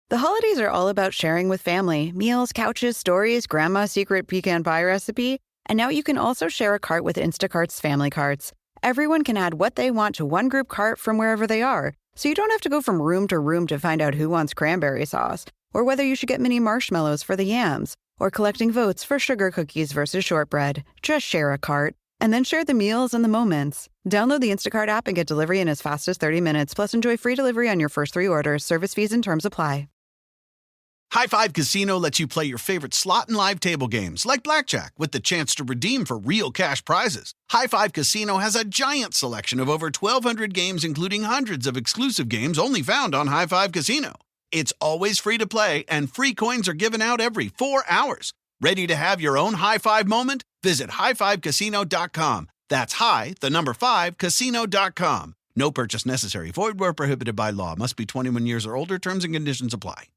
The holidays are all about sharing with family. Meals, couches, stories, grandma's secret pecan pie recipe. And now you can also share a cart with Instacart's family carts. Everyone can add what they want to one group cart from wherever they are. So you don't have to go from room to room to find out who wants cranberry sauce, or whether you should get mini marshmallows for the yams, or collecting votes for sugar cookies versus shortbread. Just share a cart. And then share the meals and the moments. Download the Instacart app and get delivery in as fast as 30 minutes. Plus, enjoy free delivery on your first 3 orders. Service fees and terms apply. High Five Casino lets you play your favorite slot and live table games like blackjack with the chance to redeem for real cash prizes. High Five Casino has a giant selection of over 1,200 games, including hundreds of exclusive games only found on High Five Casino. It's always free to play, and free coins are given out every 4 hours. Ready to have your own high five moment? Visit highfivecasino.com. That's high, 5, casino.com. No purchase necessary. Void where prohibited by law. Must be 21 years or older. Terms and conditions apply.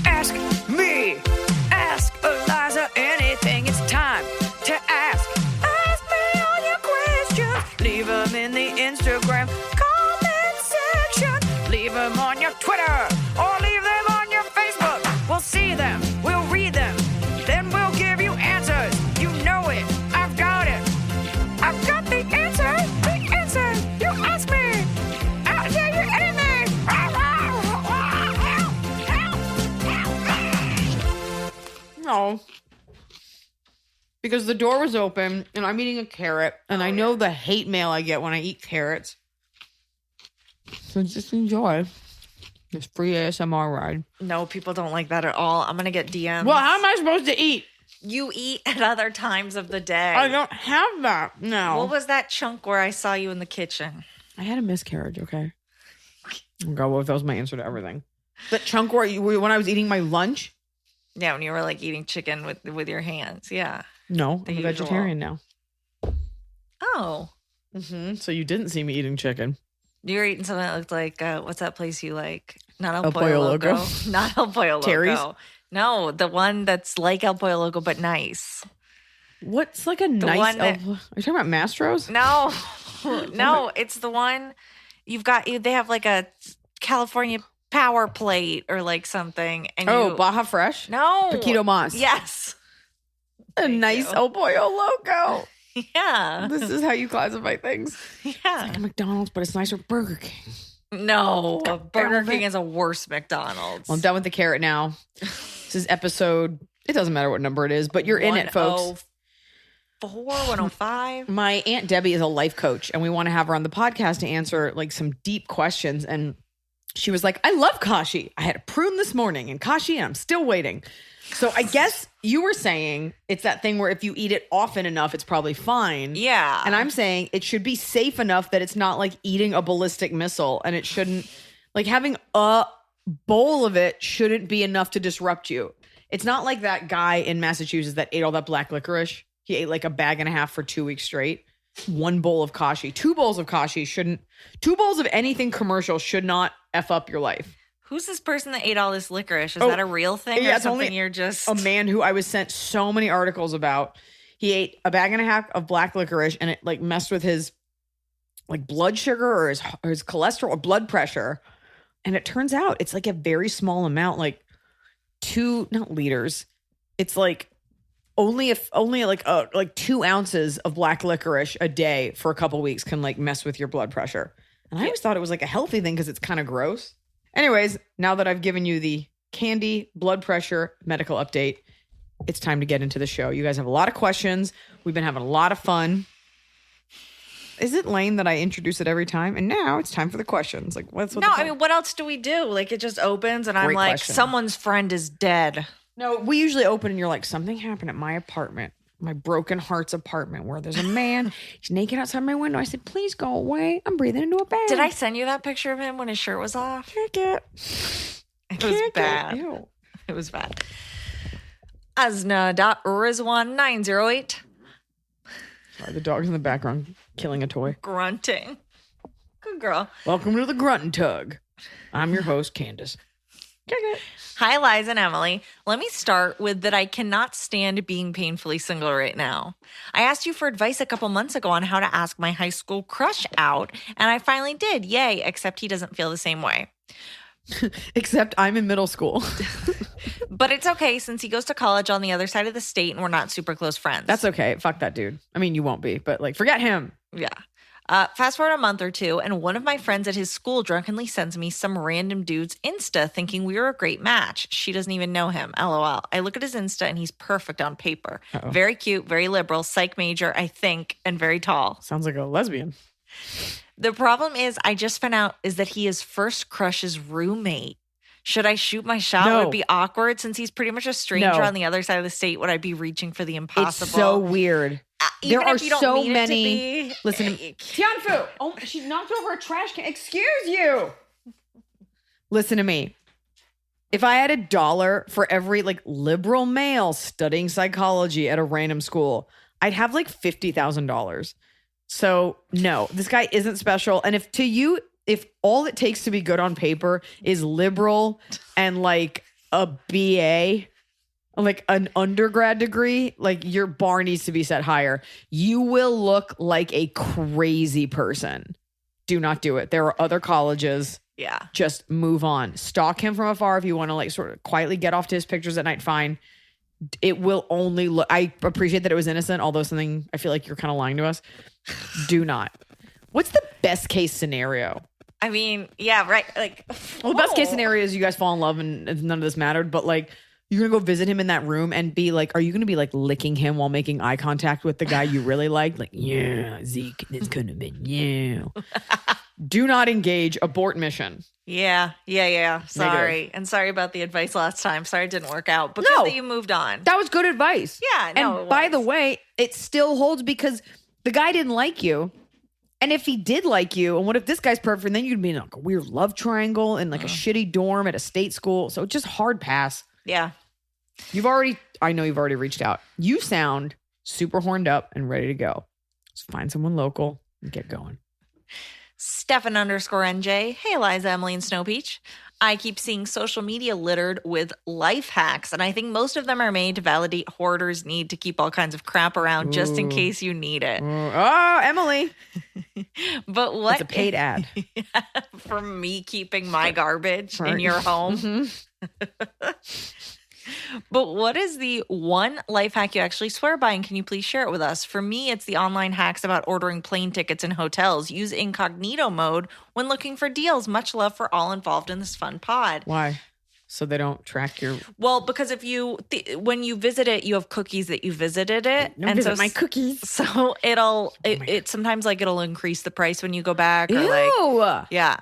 Ask me. Ask Iliza anything. It's time to ask. Ask me all your questions. Leave them in the Instagram comment section. Leave them on your Twitter or leave them on your Facebook. We'll see them. We'll read them. Then we'll give you answers. You know it. I've got it. I've got the answer. The answer. You ask me. I'll tell you anything. No. Because the door was open and I'm eating a carrot. And I know the hate mail I get when I eat carrots. So just enjoy this free ASMR ride. No, people don't like that at all. I'm going to get DMs. Well, how am I supposed to eat? You eat at other times of the day. I don't have that now. What was that chunk where I saw you in the kitchen? I had a miscarriage, okay? Oh God, what if that was my answer to everything? That chunk where when I was eating my lunch? Yeah, when you were like eating chicken with your hands. Yeah. No, The I'm a usual. vegetarian now. Oh. Mm-hmm. So you didn't see me eating chicken. You were eating something that looked like, what's that place you like? Not El El Pollo Pollo Loco. Loco. Not El Pollo Loco. Terry's? No, the one that's like El Pollo Loco, but nice. What's like a nice... one that- are you talking about Mastro's? No. No, it's the one they have like a California Power Plate or like something. And Baja Fresh? No. Paquito Mas. Yes. A nice El Pollo Loco. Yeah. This is how you classify things. Yeah. Like a McDonald's, but it's nicer Burger King. No. Burger damn it. King is a worse McDonald's. Well, I'm done with the carrot now. This is episode... It doesn't matter what number it is, but you're in it, folks. 105. My Aunt Debbie is a life coach, and we want to have her on the podcast to answer like some deep questions. And she was like, I love kashi. I had a prune this morning and kashi, and I'm still waiting. So I guess you were saying it's that thing where if you eat it often enough, it's probably fine. Yeah. And I'm saying it should be safe enough that it's not like eating a ballistic missile, and it shouldn't, like having a bowl of it shouldn't be enough to disrupt you. It's not like that guy in Massachusetts that ate all that black licorice. He ate like a bag and a half for 2 weeks straight. 1 bowl of kashi. 2 bowls of kashi shouldn't... 2 bowls of anything commercial should not F up your life. Who's this person that ate all this licorice? Is that a real thing or it's something only you're just... a man who I was sent so many articles about. He ate a bag and a half of black licorice, and it like messed with his like blood sugar or his cholesterol or blood pressure. And it turns out it's like a very small amount, like 2, not liters. It's like only like 2 ounces of black licorice a day for a couple weeks can like mess with your blood pressure. And I always thought it was like a healthy thing because it's kind of gross. Anyways, now that I've given you the candy, blood pressure, medical update, it's time to get into the show. You guys have a lot of questions. We've been having a lot of fun. Is it lame that I introduce it every time? And now it's time for the questions. Like, what's No, I mean, what else do we do? Like, it just opens and I'm Great like, question. someone's friend is dead. No, we usually open and you're like, something happened at my apartment, my broken heart's apartment, where there's a man, he's naked outside my window. I said, please go away. I'm breathing into a bag. Did I send you that picture of him when his shirt was off? Kick it. It was bad. Ew. It was bad. Asna.rizwan908 Sorry, the dog's in the background killing a toy. grunting. Good girl. Welcome to the Grunt and Tug. I'm your host, Candace. Hi, Liza and Emily. Let me start with that I cannot stand being painfully single right now. I asked you for advice a couple months ago on how to ask my high school crush out, and I finally did. Yay, except he doesn't feel the same way. Except I'm in middle school. But it's okay since he goes to college on the other side of the state and we're not super close friends. That's okay. Fuck that dude. I mean, you won't be, but like, forget him. Yeah. Fast forward a month or two, and one of my friends at his school drunkenly sends me some random dude's Insta thinking we were a great match. She doesn't even know him. LOL. I look at his Insta and he's perfect on paper. Uh-oh. Very cute, very liberal, psych major, I think, and very tall. Sounds like a lesbian. The problem is I just found out is that he is first crush's roommate. Should I shoot my shot? No. Would it be awkward since he's pretty much a stranger No. on the other side of the state? Would I be reaching for the impossible? It's so weird. Even There are if you don't so mean it to many. be. Listen to me. Tianfu. Oh, she knocked over a trash can. Excuse you. Listen to me. If I had $1 for every like liberal male studying psychology at a random school, I'd have like $50,000. So no, this guy isn't special. And if all it takes to be good on paper is liberal and like a BA, like an undergrad degree, like your bar needs to be set higher. You will look like a crazy person. Do not do it. There are other colleges. Yeah. Just move on. Stalk him from afar if you want to like sort of quietly get off to his pictures at night. Fine. It will only look. I appreciate that it was innocent, although something I feel like you're kind of lying to us. Do not. What's the best case scenario? I mean, yeah, right. Like, well, the best case scenario is you guys fall in love and none of this mattered. But like, you're gonna go visit him in that room and be like, are you gonna be like licking him while making eye contact with the guy you really like? Like, yeah, Zeke, this could have been you. Do not engage. Abort mission. Yeah. Sorry. Negative. And sorry about the advice last time. Sorry it didn't work out. But No. good that you moved on. That was good advice. Yeah, no, And it by was. the way, it still holds because the guy didn't like you. And if he did like you, and what if this guy's perfect? And then you'd be in like a weird love triangle in like a shitty dorm at a state school. So just hard pass. Yeah. I know you've already reached out. You sound super horned up and ready to go. So find someone local and get going. Stefan_NJ. Hey, Eliza, Emily, and Snow Peach. I keep seeing social media littered with life hacks, and I think most of them are made to validate hoarders' need to keep all kinds of crap around just in case you need it. Oh, Emily. But what? It's a paid ad. For me keeping my garbage in your home. Mm-hmm. But what is the one life hack you actually swear by, and can you please share it with us? For me, it's the online hacks about ordering plane tickets and hotels. Use incognito mode when looking for deals. Much love for all involved in this fun pod. Why? So they don't track your... Well, because if you when you visit it, you have cookies that you visited it. Don't visit my cookies. So it sometimes like it'll increase the price when you go back. Or Ew. like, yeah.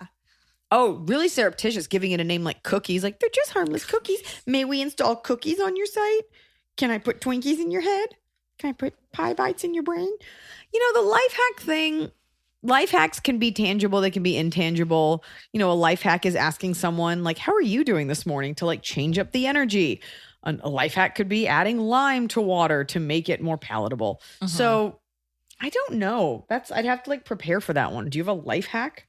Oh, really surreptitious, giving it a name like cookies. Like, they're just harmless cookies. May we install cookies on your site? Can I put Twinkies in your head? Can I put pie bites in your brain? You know, the life hack thing, life hacks can be tangible. They can be intangible. You know, a life hack is asking someone, like, how are you doing this morning to, like, change up the energy? A life hack could be adding lime to water to make it more palatable. Mhm. So, I don't know. I'd have to, like, prepare for that one. Do you have a life hack?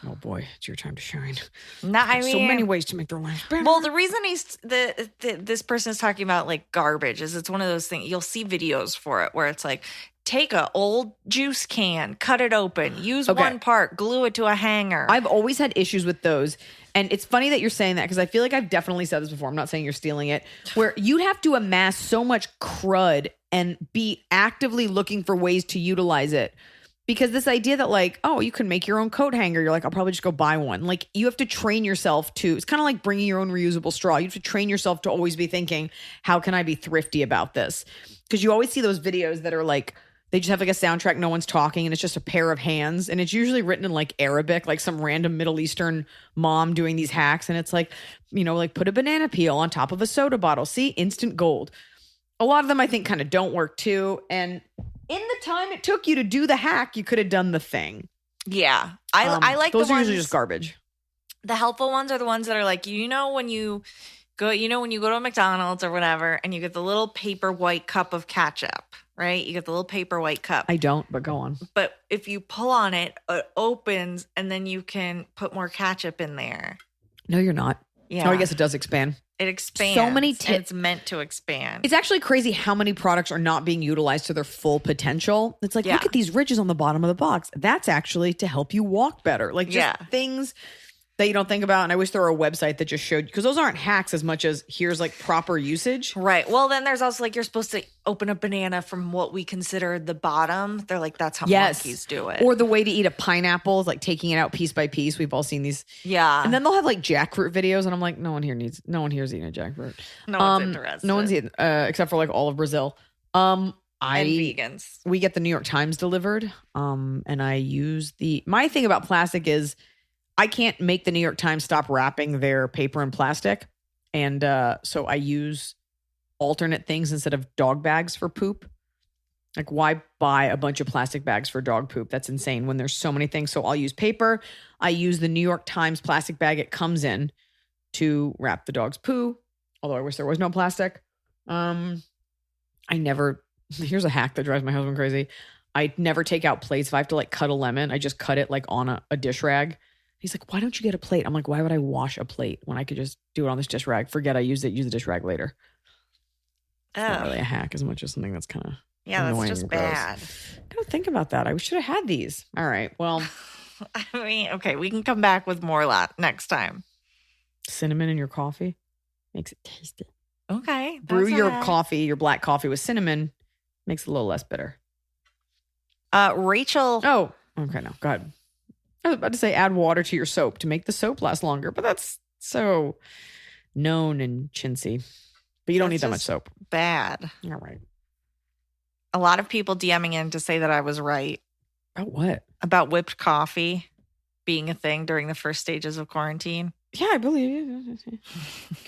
Oh boy, it's your time to shine. So many ways to make their life better. Well, the reason this person is talking about like garbage is it's one of those things. You'll see videos for it where it's like, take a old juice can, cut it open, use one part, glue it to a hanger. I've always had issues with those. And it's funny that you're saying that because I feel like I've definitely said this before. I'm not saying you're stealing it. Where you'd have to amass so much crud and be actively looking for ways to utilize it. Because this idea that like, oh, you can make your own coat hanger. You're like, I'll probably just go buy one. Like you have to train yourself to, it's kind of like bringing your own reusable straw. You have to train yourself to always be thinking, how can I be thrifty about this? Because you always see those videos that are like, they just have like a soundtrack, no one's talking, and it's just a pair of hands. And it's usually written in like Arabic, like some random Middle Eastern mom doing these hacks. And it's like, you know, like put a banana peel on top of a soda bottle. See, instant gold. A lot of them I think kind of don't work too. And in the time it took you to do the hack, you could have done the thing. Yeah. I like those the are ones, usually just garbage. The helpful ones are the ones that are like, when you go to a McDonald's or whatever and you get the little paper white cup of ketchup, right? You get the little paper white cup. I don't, but go on. But if you pull on it, it opens and then you can put more ketchup in there. No, you're not. Yeah. Oh, I guess it does expand. It expands. So many and it's meant to expand. It's actually crazy how many products are not being utilized to their full potential. It's like, look at these ridges on the bottom of the box. That's actually to help you walk better. Like just things that you don't think about. And I wish there were a website that just showed, because those aren't hacks as much as here's like proper usage. Right. Well, then there's also like, you're supposed to open a banana from what we consider the bottom. They're like, that's how monkeys do it. Or the way to eat a pineapple is like taking it out piece by piece. We've all seen these. Yeah. And then they'll have like jackfruit videos. And I'm like, no one here is eating a jackfruit. No one's interested. No one's eating, except for like all of Brazil. And vegans. We get the New York Times delivered. And I use my thing about plastic is I can't make the New York Times stop wrapping their paper in plastic. And so I use alternate things instead of dog bags for poop. Like, why buy a bunch of plastic bags for dog poop? That's insane when there's so many things. So I'll use paper. I use the New York Times plastic bag it comes in to wrap the dog's poo. Although I wish there was no plastic. Here's a hack that drives my husband crazy. I never take out plates. If I have to like cut a lemon, I just cut it like on a dish rag. He's like, why don't you get a plate? I'm like, why would I wash a plate when I could just do it on this dish rag? Forget I used it, use the dish rag later. It's not really a hack as much as something that's kind of annoying. That's just bad. I gotta think about that. I should have had these. All right, well. I mean, okay, we can come back with more next time. Cinnamon in your coffee makes it tasty. Okay. Brew your coffee, your black coffee with cinnamon, makes it a little less bitter. Rachel. Oh, okay, no, go ahead. I was about to say add water to your soap to make the soap last longer, but that's so known and chintzy. But you don't need that much soap. Bad. All right. A lot of people DMing in to say that I was right. About what? About whipped coffee being a thing during the first stages of quarantine. Yeah, I believe you.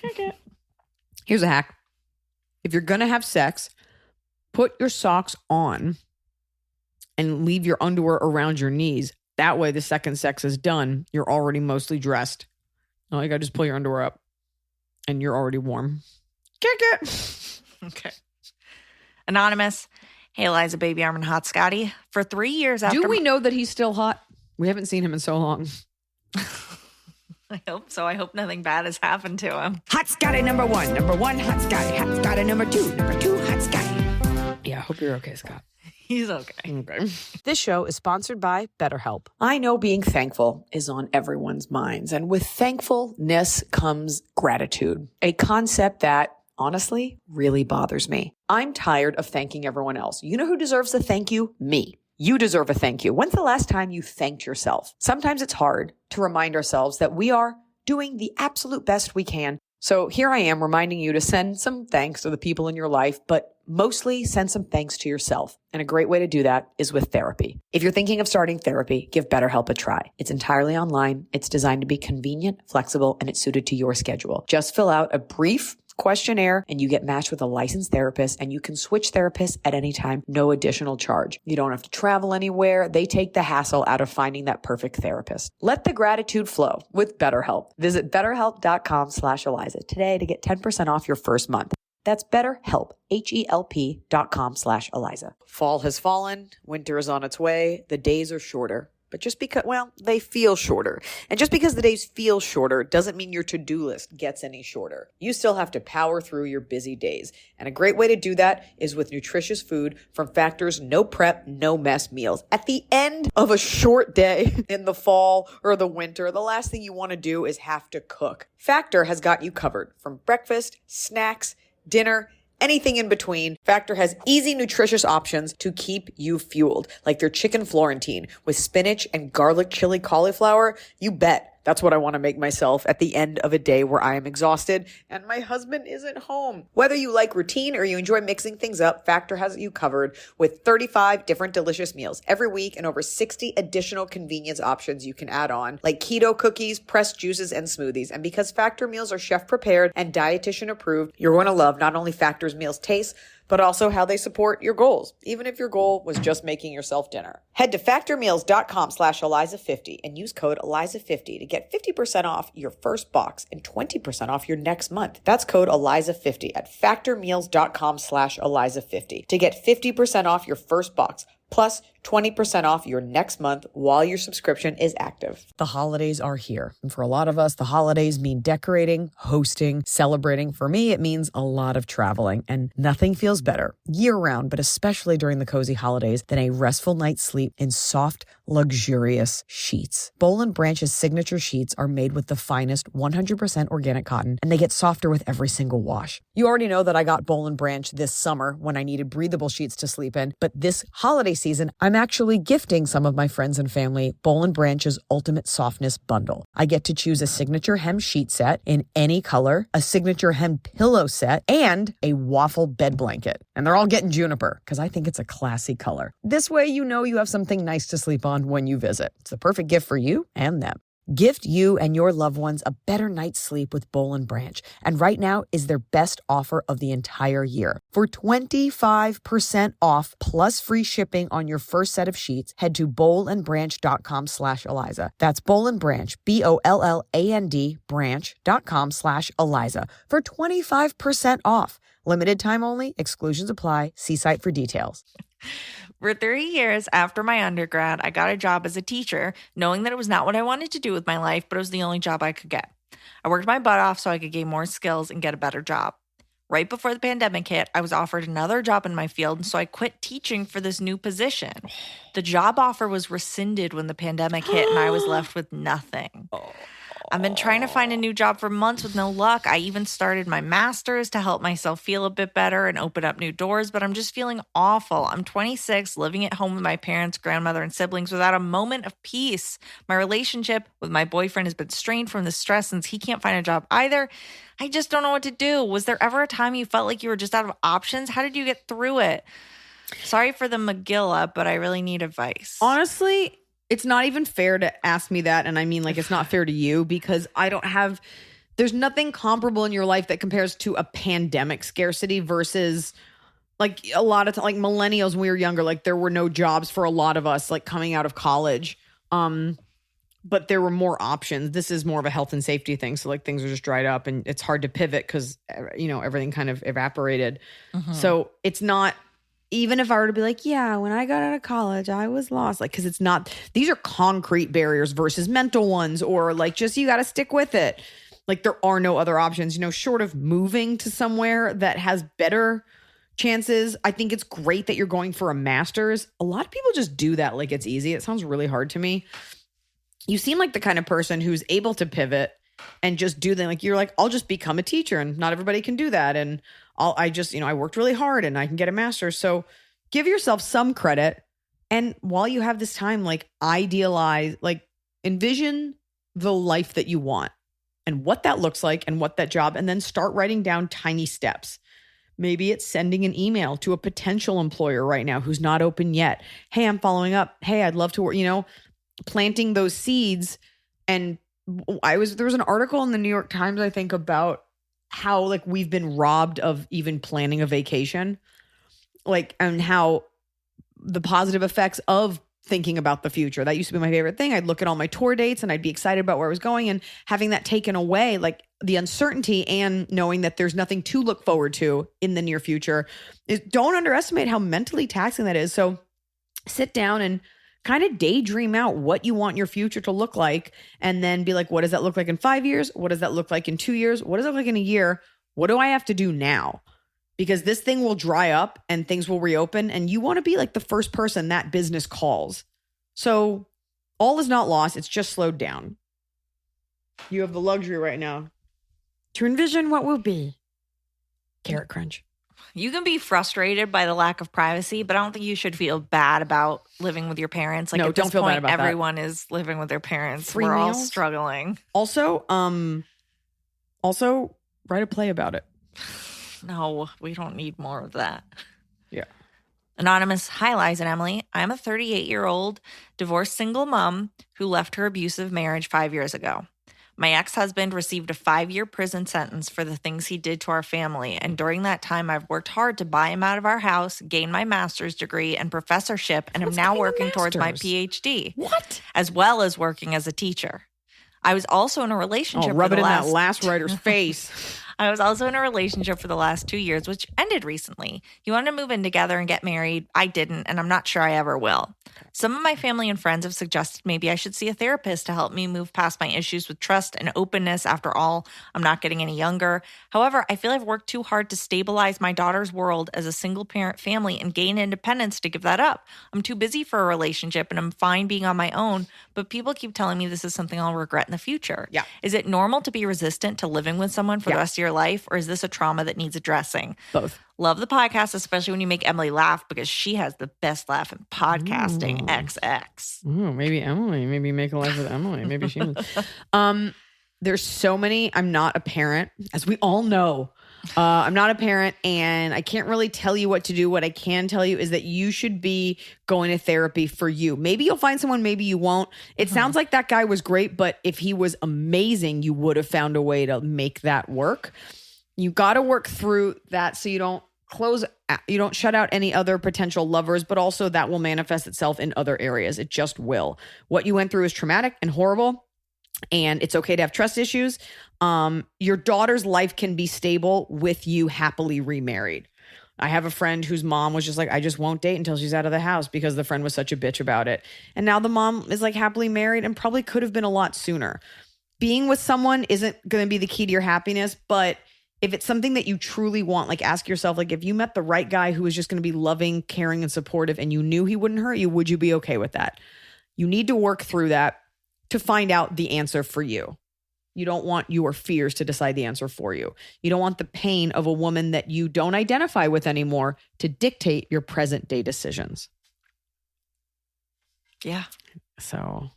Okay. Here's a hack. If you're going to have sex, put your socks on and leave your underwear around your knees. That way, the second sex is done, you're already mostly dressed. Oh, you got to just pull your underwear up and you're already warm. Okay. Anonymous. Hey, Iliza, baby arm, and hot Scotty. For 3 years after... Do we know that he's still hot? We haven't seen him in so long. I hope so. I hope nothing bad has happened to him. Hot Scotty number one. Number one, hot Scotty. Hot Scotty number two. Number two, hot Scotty. Yeah, I hope you're okay, Scott. He's okay. Okay. This show is sponsored by BetterHelp. I know being thankful is on everyone's minds, and with thankfulness comes gratitude, a concept that honestly really bothers me. I'm tired of thanking everyone else. You know who deserves a thank you? Me. You deserve a thank you. When's the last time you thanked yourself? Sometimes it's hard to remind ourselves that we are doing the absolute best we can. So here I am reminding you to send some thanks to the people in your life, but mostly send some thanks to yourself. And a great way to do that is with therapy. If you're thinking of starting therapy, give BetterHelp a try. It's entirely online. It's designed to be convenient, flexible, and it's suited to your schedule. Just fill out a brief questionnaire and you get matched with a licensed therapist, and you can switch therapists at any time, no additional charge. You don't have to travel anywhere. They take the hassle out of finding that perfect therapist. Let the gratitude flow with BetterHelp. Visit betterhelp.com/Iliza today to get 10% off your first month. That's BetterHelp, HELP.com/Iliza. Fall has fallen. Winter is on its way. The days are shorter. But just because, they feel shorter. And just because the days feel shorter doesn't mean your to-do list gets any shorter. You still have to power through your busy days. And a great way to do that is with nutritious food from Factor's no prep, no mess meals. At the end of a short day in the fall or the winter, the last thing you want to do is have to cook. Factor has got you covered from breakfast, snacks, dinner, anything in between. Factor has easy, nutritious options to keep you fueled, like their chicken Florentine with spinach and garlic chili cauliflower. You bet. That's what I want to make myself at the end of a day where I am exhausted and my husband isn't home. Whether you like routine or you enjoy mixing things up, Factor has you covered with 35 different delicious meals every week and over 60 additional convenience options you can add on, like keto cookies, pressed juices, and smoothies. And because Factor meals are chef prepared and dietitian approved, you're going to love not only Factor's meals taste, but also how they support your goals, even if your goal was just making yourself dinner. Head to factormeals.com/Iliza50 and use code Iliza50 to get 50% off your first box and 20% off your next month. That's code Iliza50 at factormeals.com/Iliza50 to get 50% off your first box, plus 20% off your next month while your subscription is active. The holidays are here. And for a lot of us, the holidays mean decorating, hosting, celebrating. For me, it means a lot of traveling, and nothing feels better year-round, but especially during the cozy holidays, than a restful night's sleep in soft, luxurious sheets. Boll & Branch's signature sheets are made with the finest 100% organic cotton, and they get softer with every single wash. You already know that I got Boll & Branch this summer when I needed breathable sheets to sleep in, but this holiday season, I'm actually gifting some of my friends and family Boll & Branch's Ultimate Softness Bundle. I get to choose a signature hem sheet set in any color, a signature hem pillow set, and a waffle bed blanket. And they're all getting juniper because I think it's a classy color. This way, you know you have something nice to sleep on when you visit. It's the perfect gift for you and them. Gift you and your loved ones a better night's sleep with Boll & Branch. And right now is their best offer of the entire year. For 25% off plus free shipping on your first set of sheets, head to bollandbranch.com/Iliza. That's Boll & Branch, BOLLAND branch.com/Iliza for 25% off. Limited time only. Exclusions apply. See site for details. For 3 years after my undergrad, I got a job as a teacher, knowing that it was not what I wanted to do with my life, but it was the only job I could get. I worked my butt off so I could gain more skills and get a better job. Right before the pandemic hit, I was offered another job in my field, so I quit teaching for this new position. The job offer was rescinded when the pandemic hit, and I was left with nothing. I've been trying to find a new job for months with no luck. I even started my master's to help myself feel a bit better and open up new doors, but I'm just feeling awful. I'm 26, living at home with my parents, grandmother, and siblings without a moment of peace. My relationship with my boyfriend has been strained from the stress since he can't find a job either. I just don't know what to do. Was there ever a time you felt like you were just out of options? How did you get through it? Sorry for the Megillah, but I really need advice. Honestly, it's not even fair to ask me that. And I mean, like, it's not fair to you because there's nothing comparable in your life that compares to a pandemic scarcity versus like a lot of like millennials when we were younger, like there were no jobs for a lot of us, like coming out of college. But there were more options. This is more of a health and safety thing. So like things are just dried up and it's hard to pivot because, everything kind of evaporated. Mm-hmm. So it's not, even if I were to be like, yeah, when I got out of college, I was lost. Like, because it's not, these are concrete barriers versus mental ones, or like just you got to stick with it. Like there are no other options, short of moving to somewhere that has better chances. I think it's great that you're going for a master's. A lot of people just do that like it's easy. It sounds really hard to me. You seem like the kind of person who's able to pivot and just do them. Like you're like, I'll just become a teacher, and not everybody can do that. And I worked really hard and I can get a master's. So give yourself some credit. And while you have this time, like idealize, like envision the life that you want and what that looks like and what that job, and then start writing down tiny steps. Maybe it's sending an email to a potential employer right now who's not open yet. Hey, I'm following up. Hey, I'd love to work, planting those seeds. And there was an article in the New York Times, I think, about how like we've been robbed of even planning a vacation, like, and how the positive effects of thinking about the future. That used to be my favorite thing. I'd look at all my tour dates and I'd be excited about where I was going, and having that taken away, like the uncertainty and knowing that there's nothing to look forward to in the near future, don't underestimate how mentally taxing that is. So sit down and kind of daydream out what you want your future to look like, and then be like, what does that look like in 5 years? What does that look like in 2 years? What does it look like in a year? What do I have to do now? Because this thing will dry up and things will reopen, and you want to be like the first person that business calls. So all is not lost. It's just slowed down. You have the luxury right now to envision what will be. Carrot Crunch. You can be frustrated by the lack of privacy, but I don't think you should feel bad about living with your parents. Like, no, at don't this feel point, bad about everyone that. is living with their parents. Free We're all meals? struggling. Also write a play about it. No, we don't need more of that. Yeah. Anonymous, hi, Liza and Emily. I'm a 38-year-old divorced single mom who left her abusive marriage 5 years ago. My ex-husband received a 5-year prison sentence for the things he did to our family, and during that time, I've worked hard to buy him out of our house, gain my master's degree and professorship, and am now working towards my PhD. What? As well as working as a teacher. I was also in a relationship rub for it the in last... that last writer's face. I was also in a relationship for the last 2 years, which ended recently. He wanted to move in together and get married. I didn't, and I'm not sure I ever will. Some of my family and friends have suggested maybe I should see a therapist to help me move past my issues with trust and openness. After all, I'm not getting any younger. However, I feel I've worked too hard to stabilize my daughter's world as a single-parent family and gain independence to give that up. I'm too busy for a relationship, and I'm fine being on my own, but people keep telling me this is something I'll regret in the future. Yeah. Is it normal to be resistant to living with someone for the rest of your life, or is this a trauma that needs addressing? Both. Love the podcast, especially when you make Emily laugh because she has the best laugh in podcasting. XX. Ooh, maybe Emily. Maybe make a life with Emily. Maybe she was. There's so many. I'm not a parent, as we all know. I'm not a parent, and I can't really tell you what to do. What I can tell you is that you should be going to therapy for you. Maybe you'll find someone, maybe you won't. It sounds like that guy was great, but if he was amazing, you would have found a way to make that work. You got to work through that so you don't shut out any other potential lovers, but also that will manifest itself in other areas. It just will. What you went through is traumatic and horrible, and it's okay to have trust issues. Your daughter's life can be stable with you happily remarried. I have a friend whose mom was just like, I just won't date until she's out of the house because the friend was such a bitch about it. And now the mom is like happily married and probably could have been a lot sooner. Being with someone isn't going to be the key to your happiness, but if it's something that you truly want, like ask yourself, like if you met the right guy who was just going to be loving, caring, and supportive and you knew he wouldn't hurt you, would you be okay with that? You need to work through that to find out the answer for you. You don't want your fears to decide the answer for you. You don't want the pain of a woman that you don't identify with anymore to dictate your present day decisions. Yeah. So,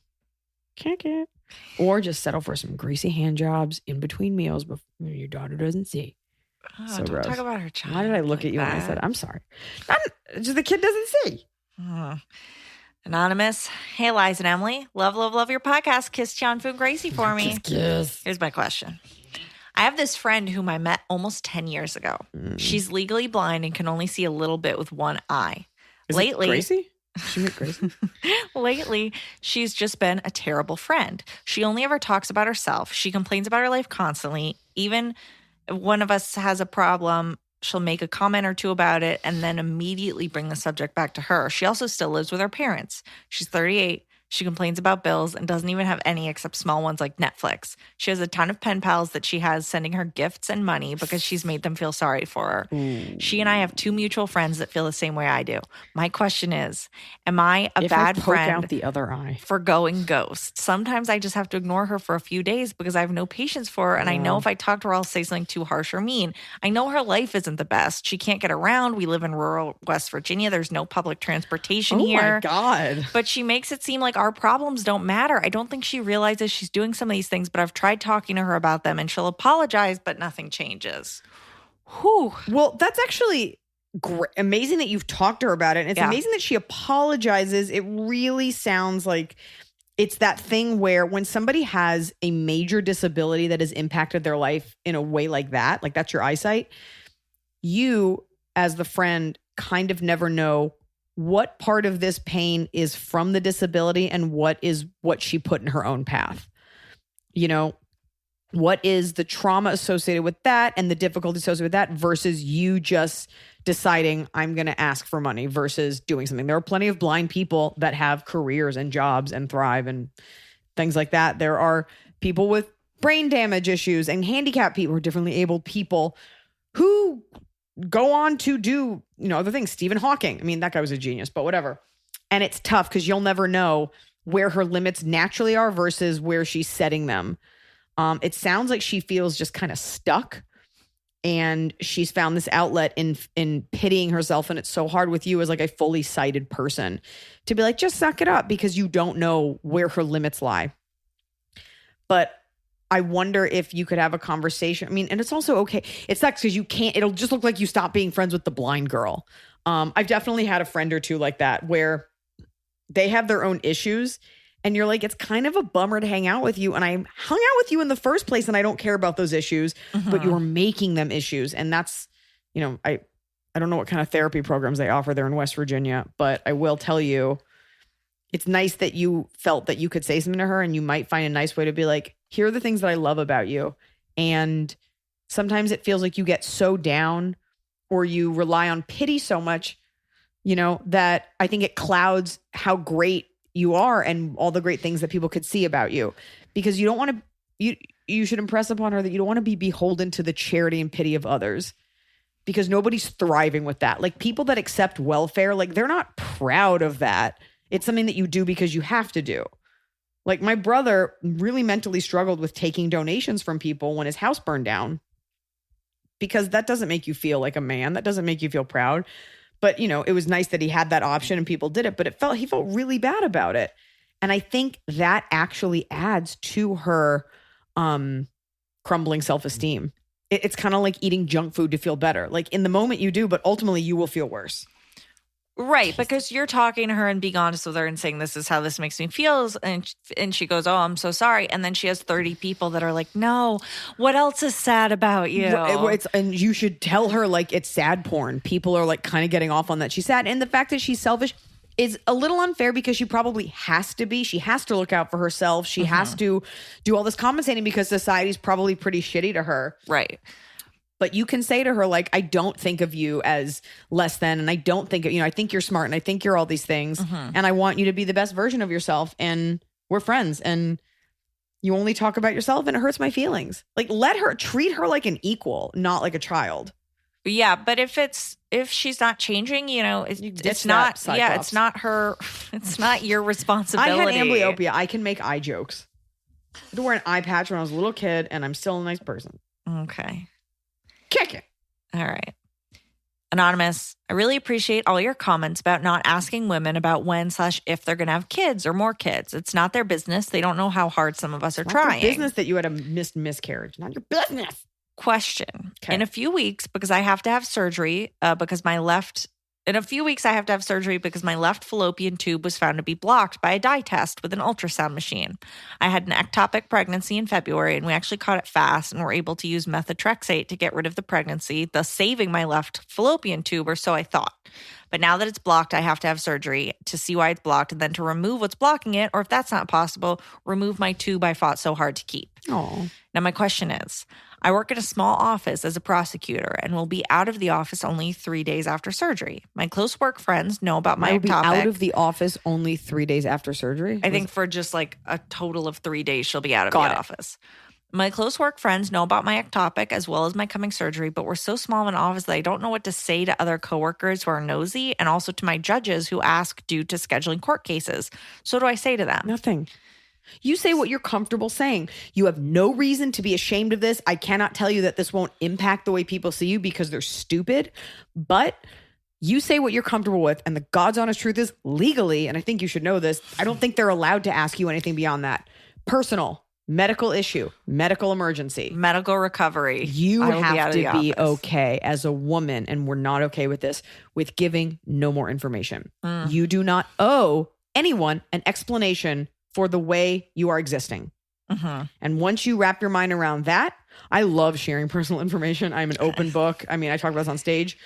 kick it. Or just settle for some greasy hand jobs in between meals before your daughter doesn't see. Oh, So don't gross. talk about her child. Why did I look at you when I said, I'm sorry? Just the kid doesn't see. Anonymous. Hey, Liza and Emily. Love your podcast. Kiss John Fu and Gracie for me. Kiss. Here's my question. I have this friend whom I met almost 10 years ago. She's legally blind and can only see a little bit with one eye. Lately, Gracie? She met Gracie? Lately, she's just been a terrible friend. She only ever talks about herself. She complains about her life constantly. Even if one of us has a problem, she'll make a comment or two about it and then immediately bring the subject back to her. She also still lives with her parents. She's 38. She complains about bills and doesn't even have any except small ones like Netflix. She has a ton of pen pals that she has sending her gifts and money because she's made them feel sorry for her. She and I have 2 mutual friends that feel the same way I do. My question is, am I a bad friend out the other eye for going ghost? Sometimes I just have to ignore her for a few days because I have no patience for her. And I know if I talk to her, I'll say something too harsh or mean. I know her life isn't the best. She can't get around. We live in rural West Virginia. There's no public transportation here. Oh my God. But she makes it seem like our problems don't matter. I don't think she realizes she's doing some of these things, but I've tried talking to her about them and she'll apologize, but nothing changes. Whew. Well, that's actually amazing that you've talked to her about it. And it's amazing that she apologizes. It really sounds like it's that thing where when somebody has a major disability that has impacted their life in a way like that, like that's your eyesight, you as the friend kind of never know what part of this pain is from the disability and what is what she put in her own path. You know, what is the trauma associated with that and the difficulty associated with that versus you just deciding I'm going to ask for money versus doing something. There are plenty of blind people that have careers and jobs and thrive and things like that. There are people with brain damage issues and handicapped people or differently abled people who go on to do, you know, other things. Stephen Hawking. I mean, that guy was a genius, but whatever. And it's tough because you'll never know where her limits naturally are versus where she's setting them. It sounds like she feels just kind of stuck and she's found this outlet in pitying herself. And it's so hard with you as like a fully sighted person to be like, just suck it up because you don't know where her limits lie. But I wonder if you could have a conversation. I mean, and it's also okay. It sucks because you can't, it'll just look like you stop being friends with the blind girl. I've definitely had a friend or two like that where they have their own issues and you're like, it's kind of a bummer to hang out with you. And I hung out with you in the first place and I don't care about those issues, but you're making them issues. And that's, you know, I don't know what kind of therapy programs they offer there in West Virginia, but I will tell you, it's nice that you felt that you could say something to her and you might find a nice way to be like, here are the things that I love about you. And sometimes it feels like you get so down or you rely on pity so much, that I think it clouds how great you are and all the great things that people could see about you, because you don't want to, you should impress upon her that you don't want to be beholden to the charity and pity of others, because nobody's thriving with that. Like people that accept welfare, like they're not proud of that. It's something that you do because you have to do. Like my brother really mentally struggled with taking donations from people when his house burned down, because that doesn't make you feel like a man. That doesn't make you feel proud. But, it was nice that he had that option and people did it, but he felt really bad about it. And I think that actually adds to her crumbling self-esteem. It's kind of like eating junk food to feel better. Like in the moment you do, but ultimately you will feel worse. Right, because you're talking to her and being honest with her and saying, this is how this makes me feel. And she goes, oh, I'm so sorry. And then she has 30 people that are like, no, what else is sad about you? And you should tell her like it's sad porn. People are like kind of getting off on that. She's sad. And the fact that she's selfish is a little unfair because she probably has to be. She has to look out for herself. She has to do all this compensating because society's probably pretty shitty to her. Right. But you can say to her, like, I don't think of you as less than, and I don't think, I think you're smart and I think you're all these things. And I want you to be the best version of yourself. And we're friends. And you only talk about yourself and it hurts my feelings. Like, treat her like an equal, not like a child. Yeah. But if she's not changing, it's not your responsibility. I had amblyopia. I can make eye jokes. I had to wear an eye patch when I was a little kid and I'm still a nice person. Okay. Kick it. All right. Anonymous, I really appreciate all your comments about not asking women about when/if they're going to have kids or more kids. It's not their business. They don't know how hard some of us are trying. It's your business that you had a miscarriage. Not your business. Question. Okay. In a few weeks, because I have to have surgery, because my left fallopian tube was found to be blocked by a dye test with an ultrasound machine. I had an ectopic pregnancy in February, and we actually caught it fast and were able to use methotrexate to get rid of the pregnancy, thus saving my left fallopian tube, or so I thought. But now that it's blocked, I have to have surgery to see why it's blocked and then to remove what's blocking it, or if that's not possible, remove my tube I fought so hard to keep. Oh. Now, my question is, I work in a small office as a prosecutor and will be out of the office only 3 days after surgery. My close work friends know about my ectopic. Be out of the office only 3 days after surgery? I think for just like a total of 3 days, she'll be out of the office. My close work friends know about my ectopic as well as my coming surgery, but we're so small of an office that I don't know what to say to other coworkers who are nosy and also to my judges who ask due to scheduling court cases. So what do I say to them? Nothing. You say what you're comfortable saying. You have no reason to be ashamed of this. I cannot tell you that this won't impact the way people see you because they're stupid, but you say what you're comfortable with. And the God's honest truth is, legally, and I think you should know this, I don't think they're allowed to ask you anything beyond that. Personal, medical issue, medical emergency, medical recovery. You have to be okay as a woman, and we're not okay with this, with giving no more information. You do not owe anyone an explanation for the way you are existing. And once you wrap your mind around that, I love sharing personal information. I'm an open book. I mean, I talk about this on stage,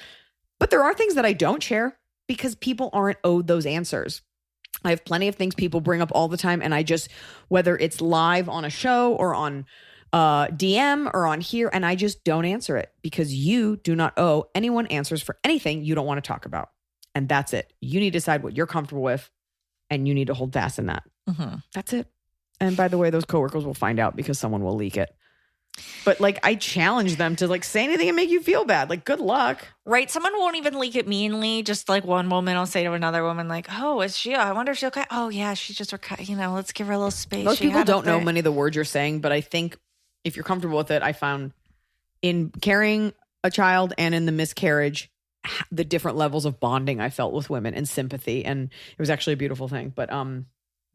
but there are things that I don't share because people aren't owed those answers. I have plenty of things people bring up all the time. And I just, whether it's live on a show or on DM or on here, and I just don't answer it because you do not owe anyone answers for anything you don't want to talk about. And that's it. You need to decide what you're comfortable with and you need to hold fast in that. That's it. And by the way, those coworkers will find out because someone will leak it. But like, I challenge them to like say anything and make you feel bad. Like, good luck. Right. Someone won't even leak it meanly. Just like one woman will say to another woman, like, oh, is she? I wonder if she'll okay. Oh, yeah, she's just, let's give her a little space. Most people don't know many of the words you're saying, but I think if you're comfortable with it, I found in carrying a child and in the miscarriage, the different levels of bonding I felt with women and sympathy. And it was actually a beautiful thing. But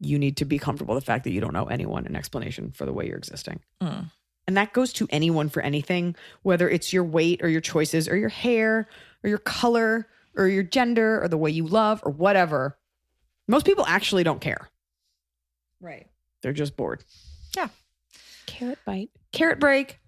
you need to be comfortable with the fact that you don't owe anyone an explanation for the way you're existing. And that goes to anyone for anything, whether it's your weight or your choices or your hair or your color or your gender or the way you love or whatever. Most people actually don't care. Right. They're just bored. Yeah. Carrot bite. Carrot break.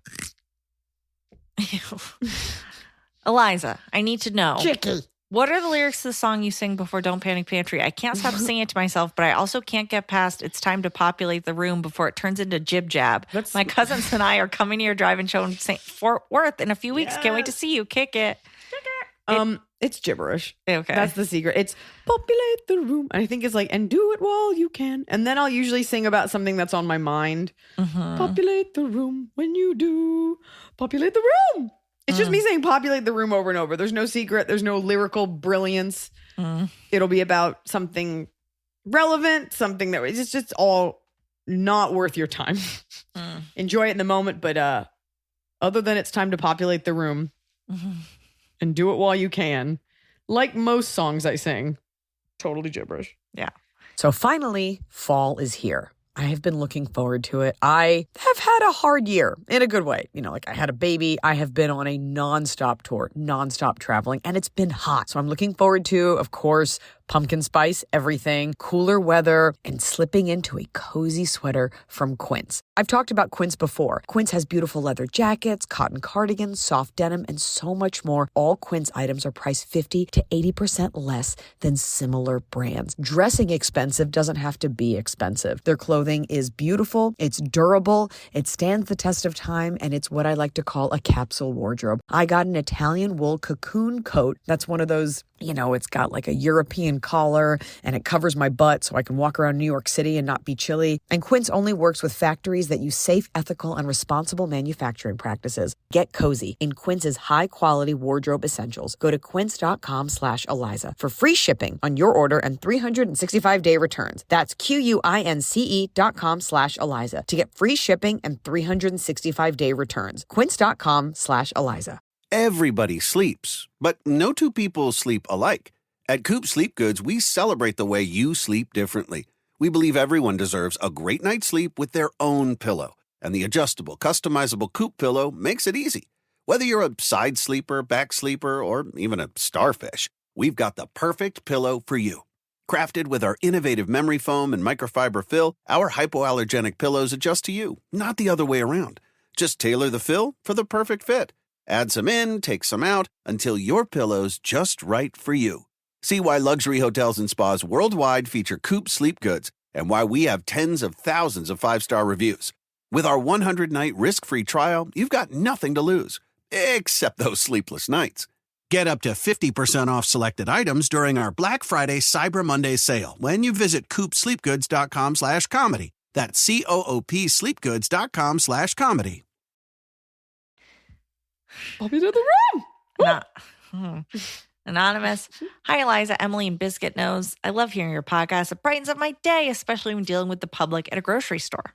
Iliza, I need to know. Chicky. What are the lyrics to the song you sing before Don't Panic Pantry? I can't stop singing it to myself, but I also can't get past it's time to populate the room before it turns into jib jab. My cousins and I are coming to your drive-in show in St. Fort Worth in a few weeks. Can't wait to see you. Kick it. It's gibberish. Okay. That's the secret. It's populate the room. I think it's like, and do it while you can. And then I'll usually sing about something that's on my mind. Populate the room when you do. Populate the room. It's just me saying populate the room over and over. There's no secret. There's no lyrical brilliance. It'll be about something relevant, something that it's just all not worth your time. Enjoy it in the moment, but other than it's time to populate the room and do it while you can, like most songs I sing, totally gibberish. Yeah. So finally, fall is here. I have been looking forward to it. I have had a hard year in a good way. You know, like I had a baby. I have been on a nonstop tour, nonstop traveling, and it's been hot. So I'm looking forward to, of course, pumpkin spice, everything, cooler weather, and slipping into a cozy sweater from Quince. I've talked about Quince before. Quince has beautiful leather jackets, cotton cardigans, soft denim, and so much more. All Quince items are priced 50 to 80% less than similar brands. Dressing expensive doesn't have to be expensive. Their clothing is beautiful, it's durable, it stands the test of time, and it's what I like to call a capsule wardrobe. I got an Italian wool cocoon coat. That's one of those, you know, it's got like a European collar and it covers my butt so I can walk around New York City and not be chilly. And Quince only works with factories that use safe, ethical, and responsible manufacturing practices. Get cozy in Quince's high-quality wardrobe essentials. Go to quince.com/Iliza for free shipping on your order and 365-day returns. That's QUINCE.com/Iliza to get free shipping and 365-day returns. Quince.com/Iliza. Everybody sleeps, but no two people sleep alike. At Coop Sleep Goods, we celebrate the way you sleep differently. We believe everyone deserves a great night's sleep with their own pillow, and the adjustable, customizable Coop pillow makes it easy. Whether you're a side sleeper, back sleeper, or even a starfish, we've got the perfect pillow for you. Crafted with our innovative memory foam and microfiber fill, our hypoallergenic pillows adjust to you, not the other way around. Just tailor the fill for the perfect fit. Add some in, take some out, until your pillow's just right for you. See why luxury hotels and spas worldwide feature Coop Sleep Goods and why we have tens of thousands of 5-star reviews. With our 100-night risk-free trial, you've got nothing to lose, except those sleepless nights. Get up to 50% off selected items during our Black Friday Cyber Monday sale when you visit coopsleepgoods.com/comedy. That's COOP sleepgoods.com/comedy. Populate the room. Anonymous. Hi, Eliza, Emily, and Biscuit Nose. I love hearing your podcast. It brightens up my day, especially when dealing with the public at a grocery store.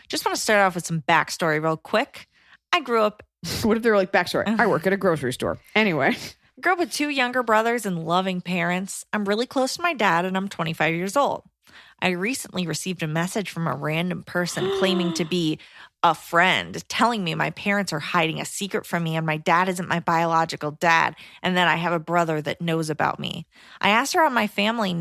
Just want to start off with some backstory real quick. I grew up... What if they were like, backstory? I work at a grocery store. Anyway. Grew up with 2 younger brothers and loving parents. I'm really close to my dad, and I'm 25 years old. I recently received a message from a random person claiming to be a friend, telling me my parents are hiding a secret from me and my dad isn't my biological dad, and that I have a brother that knows about me. I asked her on my family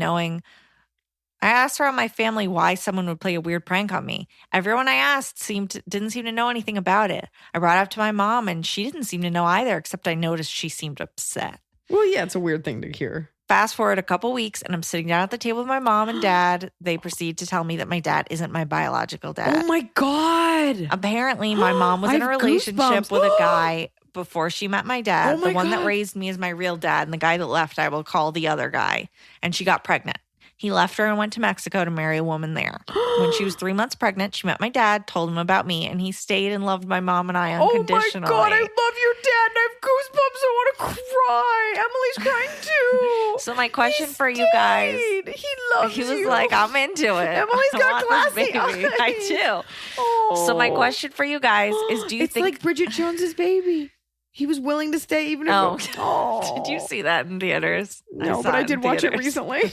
why someone would play a weird prank on me. Everyone I asked didn't seem to know anything about it. I brought it up to my mom, and she didn't seem to know either, except I noticed she seemed upset. Well, yeah, it's a weird thing to hear. Fast forward a couple weeks, and I'm sitting down at the table with my mom and dad. They proceed to tell me that my dad isn't my biological dad. Oh my God. Apparently, my mom was in a relationship with a guy before she met my dad. The one that raised me is my real dad, and the guy that left I will call the other guy. And she got pregnant. He left her and went to Mexico to marry a woman there. When she was 3 months pregnant, she met my dad, told him about me, and he stayed and loved my mom and I unconditionally. Oh my God, I love your dad, and I have goosebumps. I want to cry. Emily's crying too. So my question for you guys. He loves you. He was like, I'm into it. Emily's got classy eyes. I do. Oh. So my question for you guys is, do you think... It's like Bridget Jones's baby. He was willing to stay even if... Did you see that in theaters? No, but I did watch it recently.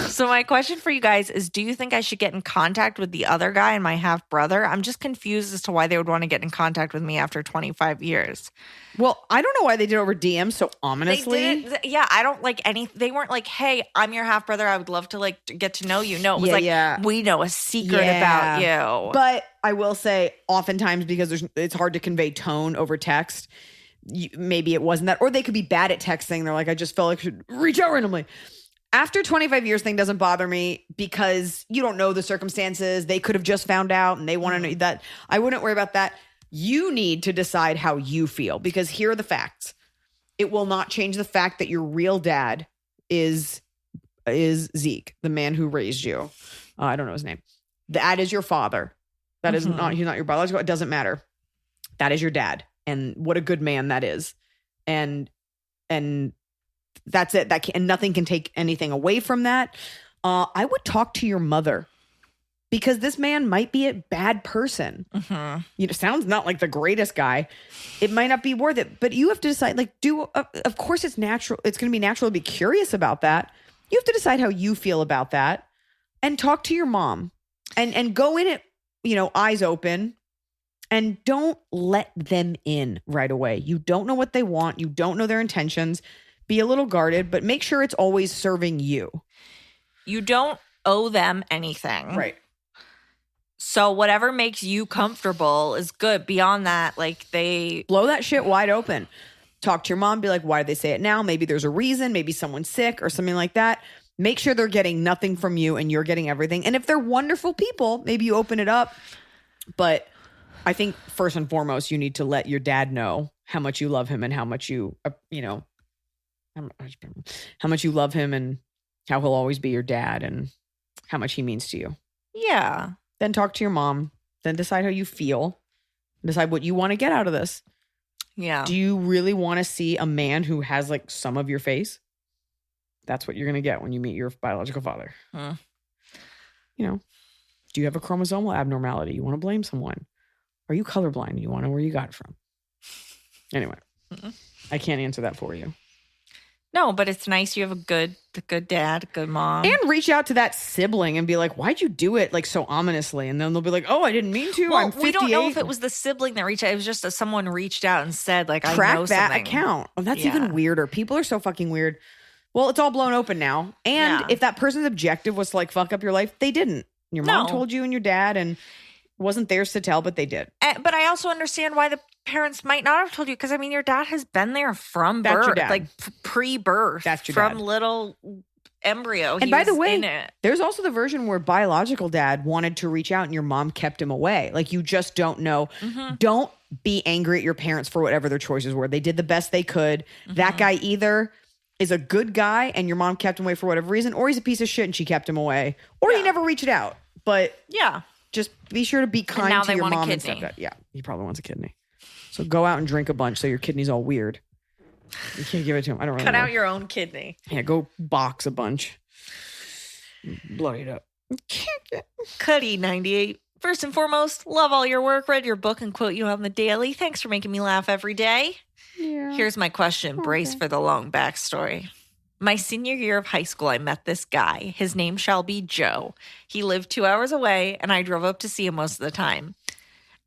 So my question for you guys is, do you think I should get in contact with the other guy and my half-brother? I'm just confused as to why they would want to get in contact with me after 25 years. Well, I don't know why they did it over DM so ominously. I don't like any. They weren't like, hey, I'm your half-brother. I would love to like get to know you. No, it was we know a secret about you. But I will say, oftentimes, because it's hard to convey tone over text, maybe it wasn't that. Or they could be bad at texting. They're like, I just felt like I should reach out randomly. After 25 years thing doesn't bother me because you don't know the circumstances. They could have just found out and they want to know that. I wouldn't worry about that. You need to decide how you feel because here are the facts. It will not change the fact that your real dad is Zeke, the man who raised you. I don't know his name. That is your father. That is not, he's not your biological. It doesn't matter. That is your dad. And what a good man that is. And that's it. And nothing can take anything away from that. I would talk to your mother because this man might be a bad person. Sounds not like the greatest guy. It might not be worth it, but you have to decide, like, of course it's natural. It's going to be natural to be curious about that. You have to decide how you feel about that and talk to your mom and go in it, eyes open. And don't let them in right away. You don't know what they want. You don't know their intentions. Be a little guarded, but make sure it's always serving you. You don't owe them anything. Right. So whatever makes you comfortable is good. Beyond that, blow that shit wide open. Talk to your mom. Be like, why did they say it now? Maybe there's a reason. Maybe someone's sick or something like that. Make sure they're getting nothing from you and you're getting everything. And if they're wonderful people, maybe you open it up. But I think first and foremost, you need to let your dad know how much you love him and how much how much you love him and how he'll always be your dad and how much he means to you. Yeah. Then talk to your mom. Then decide how you feel. Decide what you want to get out of this. Yeah. Do you really want to see a man who has like some of your face? That's what you're going to get when you meet your biological father. Do you have a chromosomal abnormality? You want to blame someone? Are you colorblind? You want to know where you got it from? Anyway, I can't answer that for you. No, but it's nice you have a good dad, good mom. And reach out to that sibling and be like, why'd you do it like so ominously? And then they'll be like, oh, I didn't mean to. Well, I'm 58. we don't know if it was the sibling that reached out. It was just that someone reached out and said, like, Crack I know that something. account. Oh, that's even weirder. People are so fucking weird. Well, it's all blown open now. And if that person's objective was to like fuck up your life, they didn't. Your mom told you and your dad and it wasn't theirs to tell, but they did. But I also understand why the parents might not have told you because, I mean, your dad has been there from birth, like pre-birth. That's your dad. From little embryo. And by the way, there's also the version where biological dad wanted to reach out and your mom kept him away. Like you just don't know. Don't be angry at your parents for whatever their choices were. They did the best they could. That guy either is a good guy and your mom kept him away for whatever reason, or he's a piece of shit and she kept him away, or he never reached out. But just be sure to be kind to your mom and stuff. Yeah, he probably wants a kidney. So go out and drink a bunch so your kidney's all weird. You can't give it to him. I don't really Cut know. out your own kidney. Yeah, go box a bunch. Bloody it up. Cuddy 98. First and foremost, love all your work. Read your book and quote you on the daily. Thanks for making me laugh every day. Yeah. Here's my question. Brace for the long backstory. My senior year of high school, I met this guy. His name shall be Joe. He lived 2 hours away, and I drove up to see him most of the time.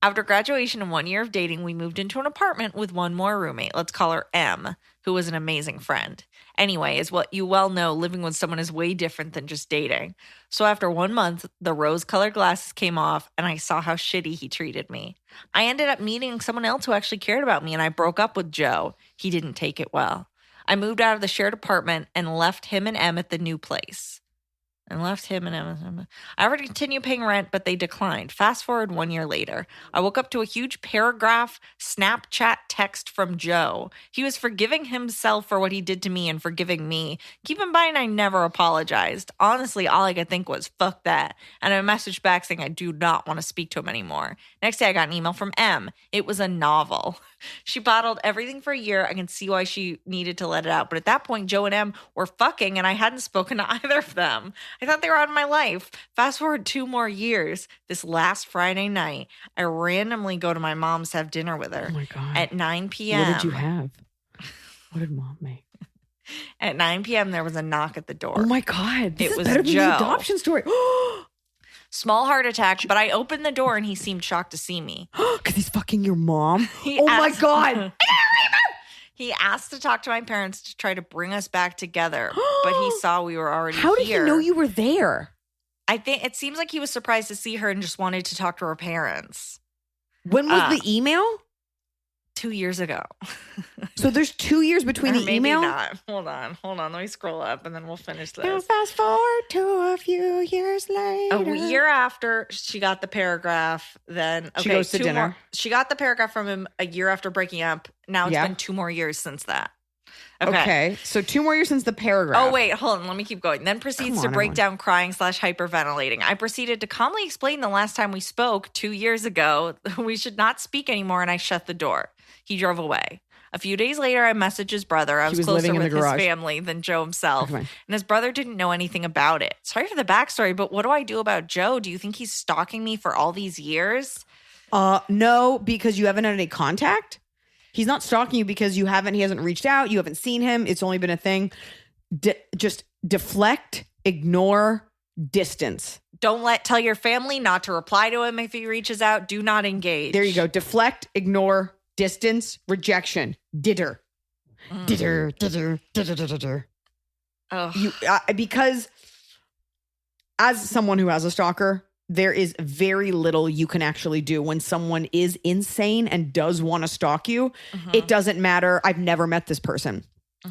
After graduation and 1 year of dating, we moved into an apartment with one more roommate. Let's call her M, who was an amazing friend. Anyway, as what you well know, living with someone is way different than just dating. So after 1 month, the rose-colored glasses came off, and I saw how shitty he treated me. I ended up meeting someone else who actually cared about me, and I broke up with Joe. He didn't take it well. I moved out of the shared apartment and left him and Em at the new place. I already continued paying rent, but they declined. Fast forward 1 year later. I woke up to a huge paragraph Snapchat text from Joe. He was forgiving himself for what he did to me and forgiving me. Keep in mind, I never apologized. Honestly, all I could think was, fuck that. And I messaged back saying I do not want to speak to him anymore. Next day, I got an email from Em. It was a novel. She bottled everything for a year. I can see why she needed to let it out. But at that point, Joe and Em were fucking, and I hadn't spoken to either of them. I thought they were out of my life. Fast forward 2 more years. This last Friday night, I randomly go to my mom's to have dinner with her. Oh my God. At 9 p.m. What did you have? What did mom make? At 9 p.m., there was a knock at the door. Oh my God. This it is was better than Joe. the adoption story. Small heart attack, but I opened the door and he seemed shocked to see me. Because he's fucking your mom? My God. He asked to talk to my parents to try to bring us back together, but he saw we were already How did here. he know you were there? I think it seems like he was surprised to see her and just wanted to talk to her parents. When was the email? 2 years ago. So there's 2 years between Or the maybe email? not. Hold on. Let me scroll up and then we'll finish Now this. fast forward to a few years later. A year after she got the paragraph, then She goes to dinner. She got the paragraph from him a year after breaking up. Now it's been 2 more years since that. Okay. So 2 more years since the paragraph. Oh, wait, hold on. Let me keep going. Then proceeds to break down crying / hyperventilating. I proceeded to calmly explain the last time we spoke 2 years ago, we should not speak anymore, and I shut the door. He drove away. A few days later, I messaged his brother. I was closer with his family than Joe himself. And his brother didn't know anything about it. Sorry for the backstory, but what do I do about Joe? Do you think he's stalking me for all these years? No, because you haven't had any contact. He's not stalking you because he hasn't reached out. You haven't seen him. It's only been a thing. Just deflect, ignore, distance. Don't tell your family not to reply to him if he reaches out. Do not engage. There you go. Deflect, ignore, distance, rejection. Ditter. Ditter. Because as someone who has a stalker, there is very little you can actually do when someone is insane and does want to stalk you. It doesn't matter. I've never met this person.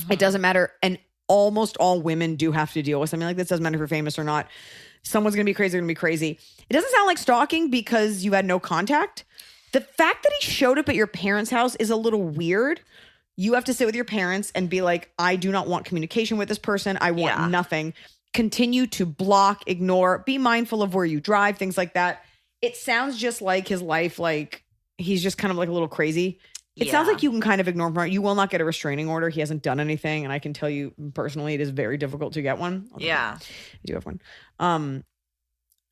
It doesn't matter. And almost all women do have to deal with something like this. Doesn't matter if you're famous or not. Someone's going to be crazy. They're going to be crazy. It doesn't sound like stalking because you had no contact. The fact that he showed up at your parents' house is a little weird. You have to sit with your parents and be like, I do not want communication with this person. I want nothing. Continue to block, ignore, be mindful of where you drive, things like that. It sounds just like his life, like he's just kind of like a little crazy. It sounds like you can kind of ignore him. You will not get a restraining order. He hasn't done anything. And I can tell you personally, it is very difficult to get one. I do have one.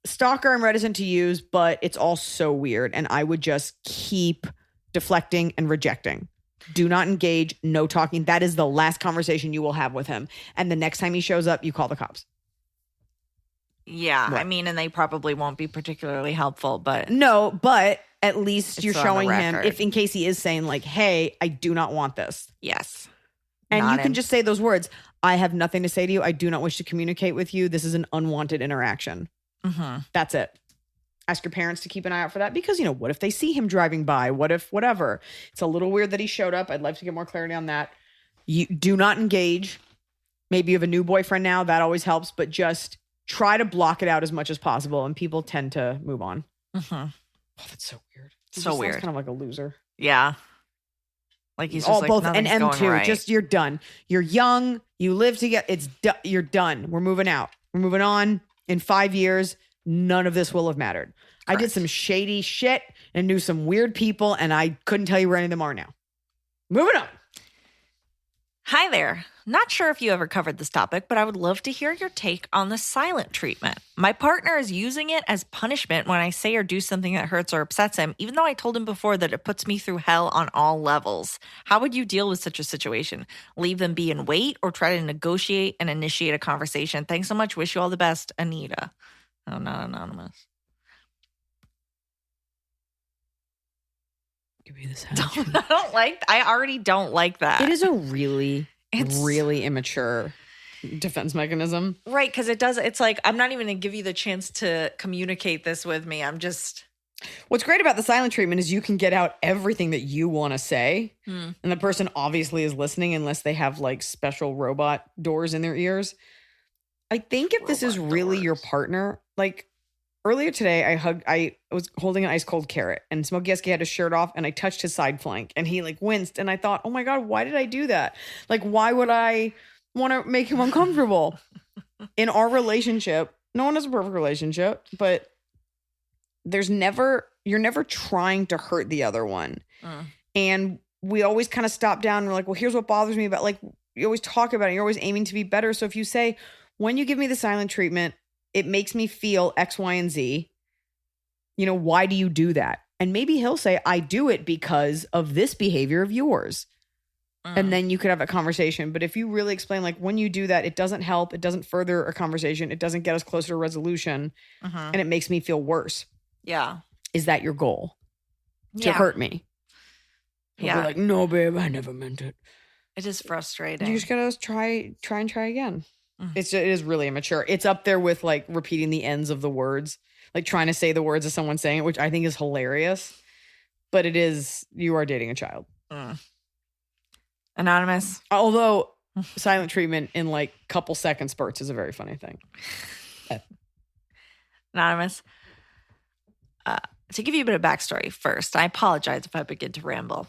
Stalker, I'm reticent to use, but it's all so weird. And I would just keep deflecting and rejecting. Do not engage. No talking. That is the last conversation you will have with him. And the next time he shows up, you call the cops. Yeah. Right. I mean, and they probably won't be particularly helpful, but. No, but at least you're showing him, if in case he is saying like, hey, I do not want this. Yes. And you can just say those words. I have nothing to say to you. I do not wish to communicate with you. This is an unwanted interaction. That's it. Ask your parents to keep an eye out for that because, what if they see him driving by? What if whatever? It's a little weird that he showed up. I'd like to get more clarity on that. You do not engage. Maybe you have a new boyfriend now. That always helps. But just try to block it out as much as possible. And people tend to move on. Oh, that's so weird. So weird. Sounds kind of like a loser. Yeah. Like he's just both and M2. Right. Just you're done. You're young. You live together. You're done. We're moving out. We're moving on. In 5 years, none of this will have mattered. Correct. I did some shady shit and knew some weird people, and I couldn't tell you where any of them are now. Moving on. Hi there. Not sure if you ever covered this topic, but I would love to hear your take on the silent treatment. My partner is using it as punishment when I say or do something that hurts or upsets him, even though I told him before that it puts me through hell on all levels. How would you deal with such a situation? Leave them be and wait, or try to negotiate and initiate a conversation? Thanks so much. Wish you all the best, Anita. Oh, not anonymous. Give me this I already don't like that. It is a really immature defense mechanism. Right, because it's like, I'm not even going to give you the chance to communicate this with me. I'm just... What's great about the silent treatment is you can get out everything that you want to say. And the person obviously is listening unless they have like special robot doors in their ears. I think if this is really your partner, like earlier today, I was holding an ice cold carrot and Smokey Esky had his shirt off and I touched his side flank and he like winced and I thought, oh my God, why did I do that? Like, why would I want to make him uncomfortable? In our relationship, no one has a perfect relationship, but you're never trying to hurt the other one. And we always kind of stop down and we're like, well, here's what bothers me about, like, you always talk about it. You're always aiming to be better. So if you say, when you give me the silent treatment, it makes me feel X, Y, and Z. Why do you do that? And maybe he'll say, I do it because of this behavior of yours. And then you could have a conversation. But if you really explain, like, when you do that, it doesn't help. It doesn't further a conversation. It doesn't get us closer to a resolution. And it makes me feel worse. Yeah. Is that your goal? To hurt me? He'll be like, no, babe, I never meant it. It is frustrating. You just gotta try again. It is really immature. It's up there with like repeating the ends of the words, like trying to say the words of someone saying it, which I think is hilarious. But you are dating a child. Anonymous. Although silent treatment in like couple second spurts is a very funny thing. Anonymous. To give you a bit of backstory first, I apologize if I begin to ramble.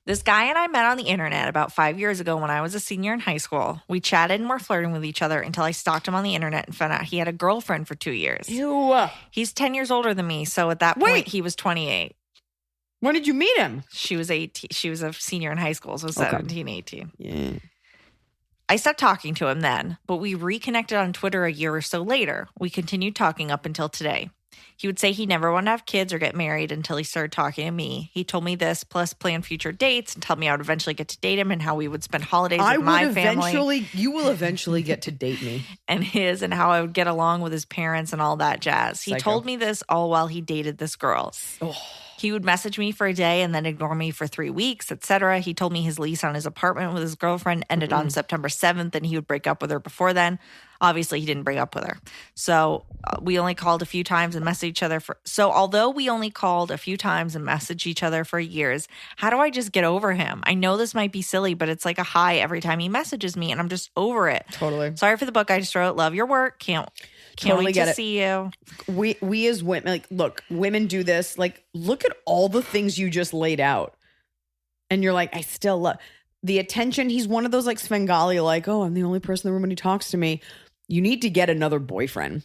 This guy and I met on the internet about 5 years ago when I was a senior in high school. We chatted and were flirting with each other until I stalked him on the internet and found out he had a girlfriend for 2 years. Ew. He's 10 years older than me, so at that point, he was 28. When did you meet him? She was 18. She was a senior in high school, so 17, 18. Yeah. I stopped talking to him then, but we reconnected on Twitter a year or so later. We continued talking up until today. He would say he never wanted to have kids or get married until he started talking to me. He told me this, plus plan future dates and tell me I would eventually get to date him and how we would spend holidays with my family. You will eventually get to date me. And how I would get along with his parents and all that jazz. He told me this all while he dated this girl. Oh. He would message me for a day and then ignore me for 3 weeks, etc. He told me his lease on his apartment with his girlfriend ended on September 7th and he would break up with her before then. Obviously, he didn't break up with her. So we only called a few times and messaged each other although we only called a few times and messaged each other for years, how do I just get over him? I know this might be silly, but it's like a high every time he messages me and I'm just over it. Totally. Sorry for the book I just wrote. Love your work. Can't totally wait to see you. We as women, like, look, women do this. Like, look at all the things you just laid out. And you're like, I still love the attention. He's one of those like Svengali, like, oh, I'm the only person in the room when he talks to me. You need to get another boyfriend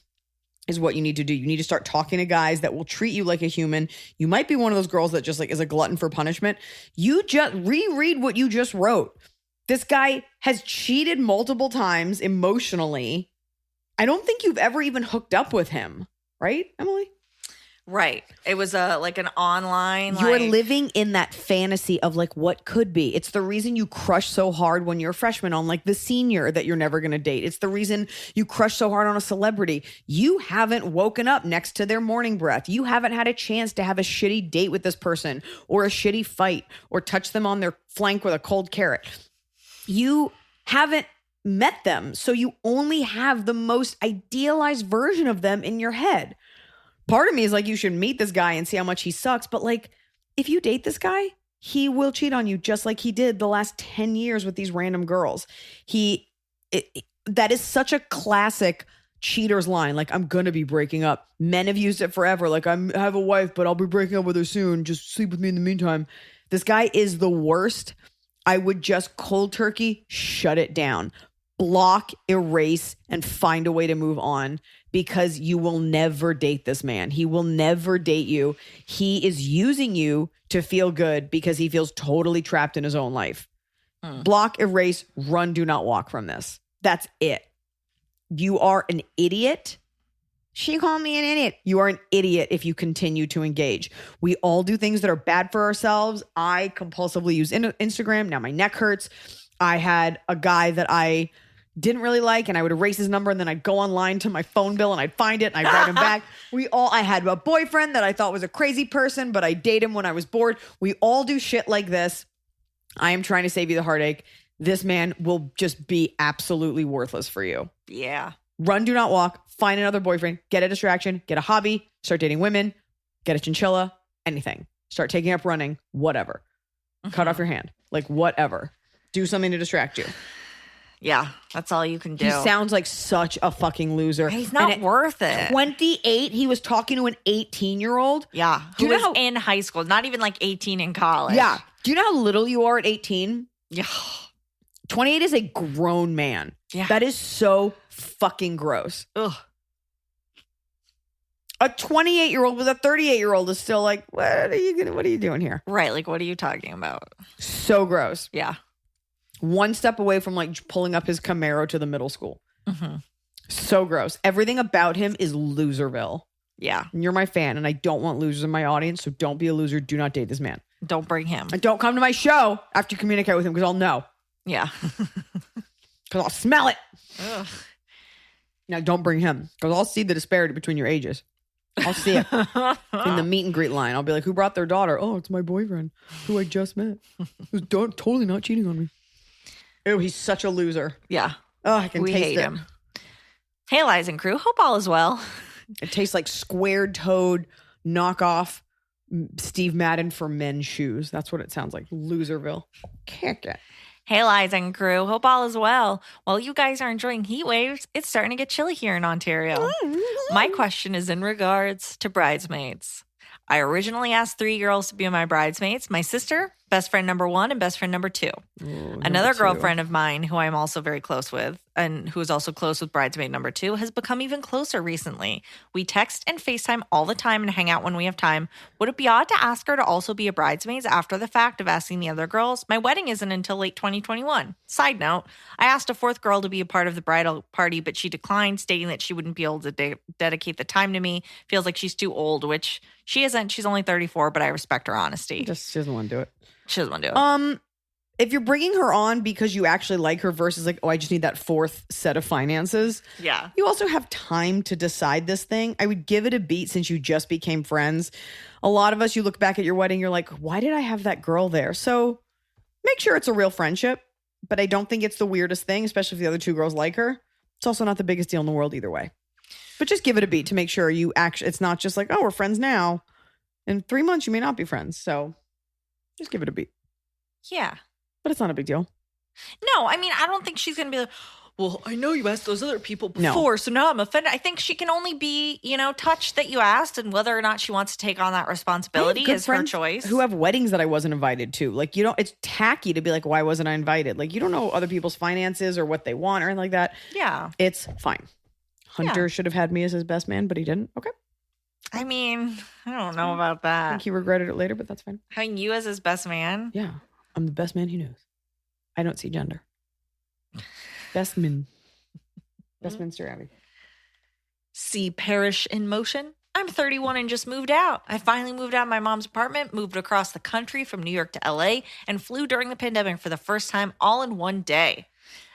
is what you need to do. You need to start talking to guys that will treat you like a human. You might be one of those girls that just like is a glutton for punishment. You just reread what you just wrote. This guy has cheated multiple times emotionally. I don't think you've ever even hooked up with him, right, Emily? Right. It was like an online. You're living in that fantasy of like what could be. It's the reason you crush so hard when you're a freshman on like the senior that you're never going to date. It's the reason you crush so hard on a celebrity. You haven't woken up next to their morning breath. You haven't had a chance to have a shitty date with this person or a shitty fight or touch them on their flank with a cold carrot. You haven't met them. So you only have the most idealized version of them in your head. Part of me is like, you should meet this guy and see how much he sucks. But like, if you date this guy, he will cheat on you just like he did the last 10 years with these random girls. That is such a classic cheater's line. Like, I'm going to be breaking up. Men have used it forever. Like, I have a wife, but I'll be breaking up with her soon. Just sleep with me in the meantime. This guy is the worst. I would just cold turkey, shut it down. Block, erase, and find a way to move on because you will never date this man. He will never date you. He is using you to feel good because he feels totally trapped in his own life. Block, erase, run, do not walk from this. That's it. You are an idiot. She called me an idiot. You are an idiot if you continue to engage. We all do things that are bad for ourselves. I compulsively use Instagram. Now my neck hurts. I had a guy that I didn't really like and I would erase his number and then I'd go online to my phone bill and I'd find it and I'd write him back. I had a boyfriend that I thought was a crazy person, but I date him when I was bored. We all do shit like this. I am trying to save you the heartache. This man will just be absolutely worthless for you. Yeah. Run, do not walk. Find another boyfriend. Get a distraction. Get a hobby. Start dating women. Get a chinchilla. Anything. Start taking up running. Whatever. Cut off your hand. Like whatever. Do something to distract you. Yeah, that's all you can do. He sounds like such a fucking loser. He's not worth it. 28, he was talking to an 18-year-old. Yeah, who was in high school, not even like 18 in college. Yeah. Do you know how little you are at 18? Yeah. 28 is a grown man. Yeah. That is so fucking gross. Ugh. A 28-year-old with a 38-year-old is still like, what are you doing here? Right, like what are you talking about? So gross. Yeah. One step away from like pulling up his Camaro to the middle school. Mm-hmm. So gross. Everything about him is loserville. Yeah. And you're my fan and I don't want losers in my audience. So don't be a loser. Do not date this man. Don't bring him. And don't come to my show after you communicate with him because I'll know. Yeah. Because I'll smell it. Ugh. Now don't bring him because I'll see the disparity between your ages. I'll see it in the meet and greet line. I'll be like, who brought their daughter? Oh, it's my boyfriend who I just met. Who's totally not cheating on me. Ew, he's such a loser. Yeah. Oh, I can we taste hate it. him. Hey, Iliza and crew. Hope all is well. It tastes like squared-toed knockoff Steve Madden for men's shoes. That's what it sounds like. Loserville. Kick it. Hey, Liza and crew. Hope all is well. While you guys are enjoying heat waves, it's starting to get chilly here in Ontario. My question is in regards to bridesmaids. I originally asked 3 girls to be my bridesmaids: my sister, best friend number 1, and best friend number 2. Another girlfriend of mine, who I'm also very close with, and who is also close with bridesmaid number 2, has become even closer recently. We text and FaceTime all the time and hang out when we have time. Would it be odd to ask her to also be a bridesmaid after the fact of asking the other girls? My wedding isn't until late 2021. Side note, I asked a 4th girl to be a part of the bridal party, but she declined, stating that she wouldn't be able to dedicate the time to me. Feels like she's too old, which she isn't. She's only 34, but I respect her honesty. She doesn't want to do it. She doesn't want to do it. If you're bringing her on because you actually like her versus like, oh, I just need that 4th set of finances. Yeah. You also have time to decide this thing. I would give it a beat since you just became friends. A lot of us, you look back at your wedding, you're like, why did I have that girl there? So make sure it's a real friendship. But I don't think it's the weirdest thing, especially if the other 2 girls like her. It's also not the biggest deal in the world either way. But just give it a beat to make sure you actually, it's not just like, oh, we're friends now. In 3 months, you may not be friends. So just give it a beat. Yeah. But it's not a big deal. No, I mean, I don't think she's going to be like, well, I know you asked those other people before, so now I'm offended. I think she can only be, touched that you asked, and whether or not she wants to take on that responsibility is her choice. Who have weddings that I wasn't invited to. Like, it's tacky to be like, why wasn't I invited? Like, you don't know other people's finances or what they want or anything like that. Yeah. It's fine. Hunter should have had me as his best man, but he didn't. Okay. I mean, I don't know about that. I think he regretted it later, but that's fine. Having you as his best man? Yeah. I'm the best man he knows. I don't see gender. Bestminster Abbey. See Parish in motion? I'm 31 and just moved out. I finally moved out of my mom's apartment, moved across the country from New York to LA, and flew during the pandemic for the first time all in one day.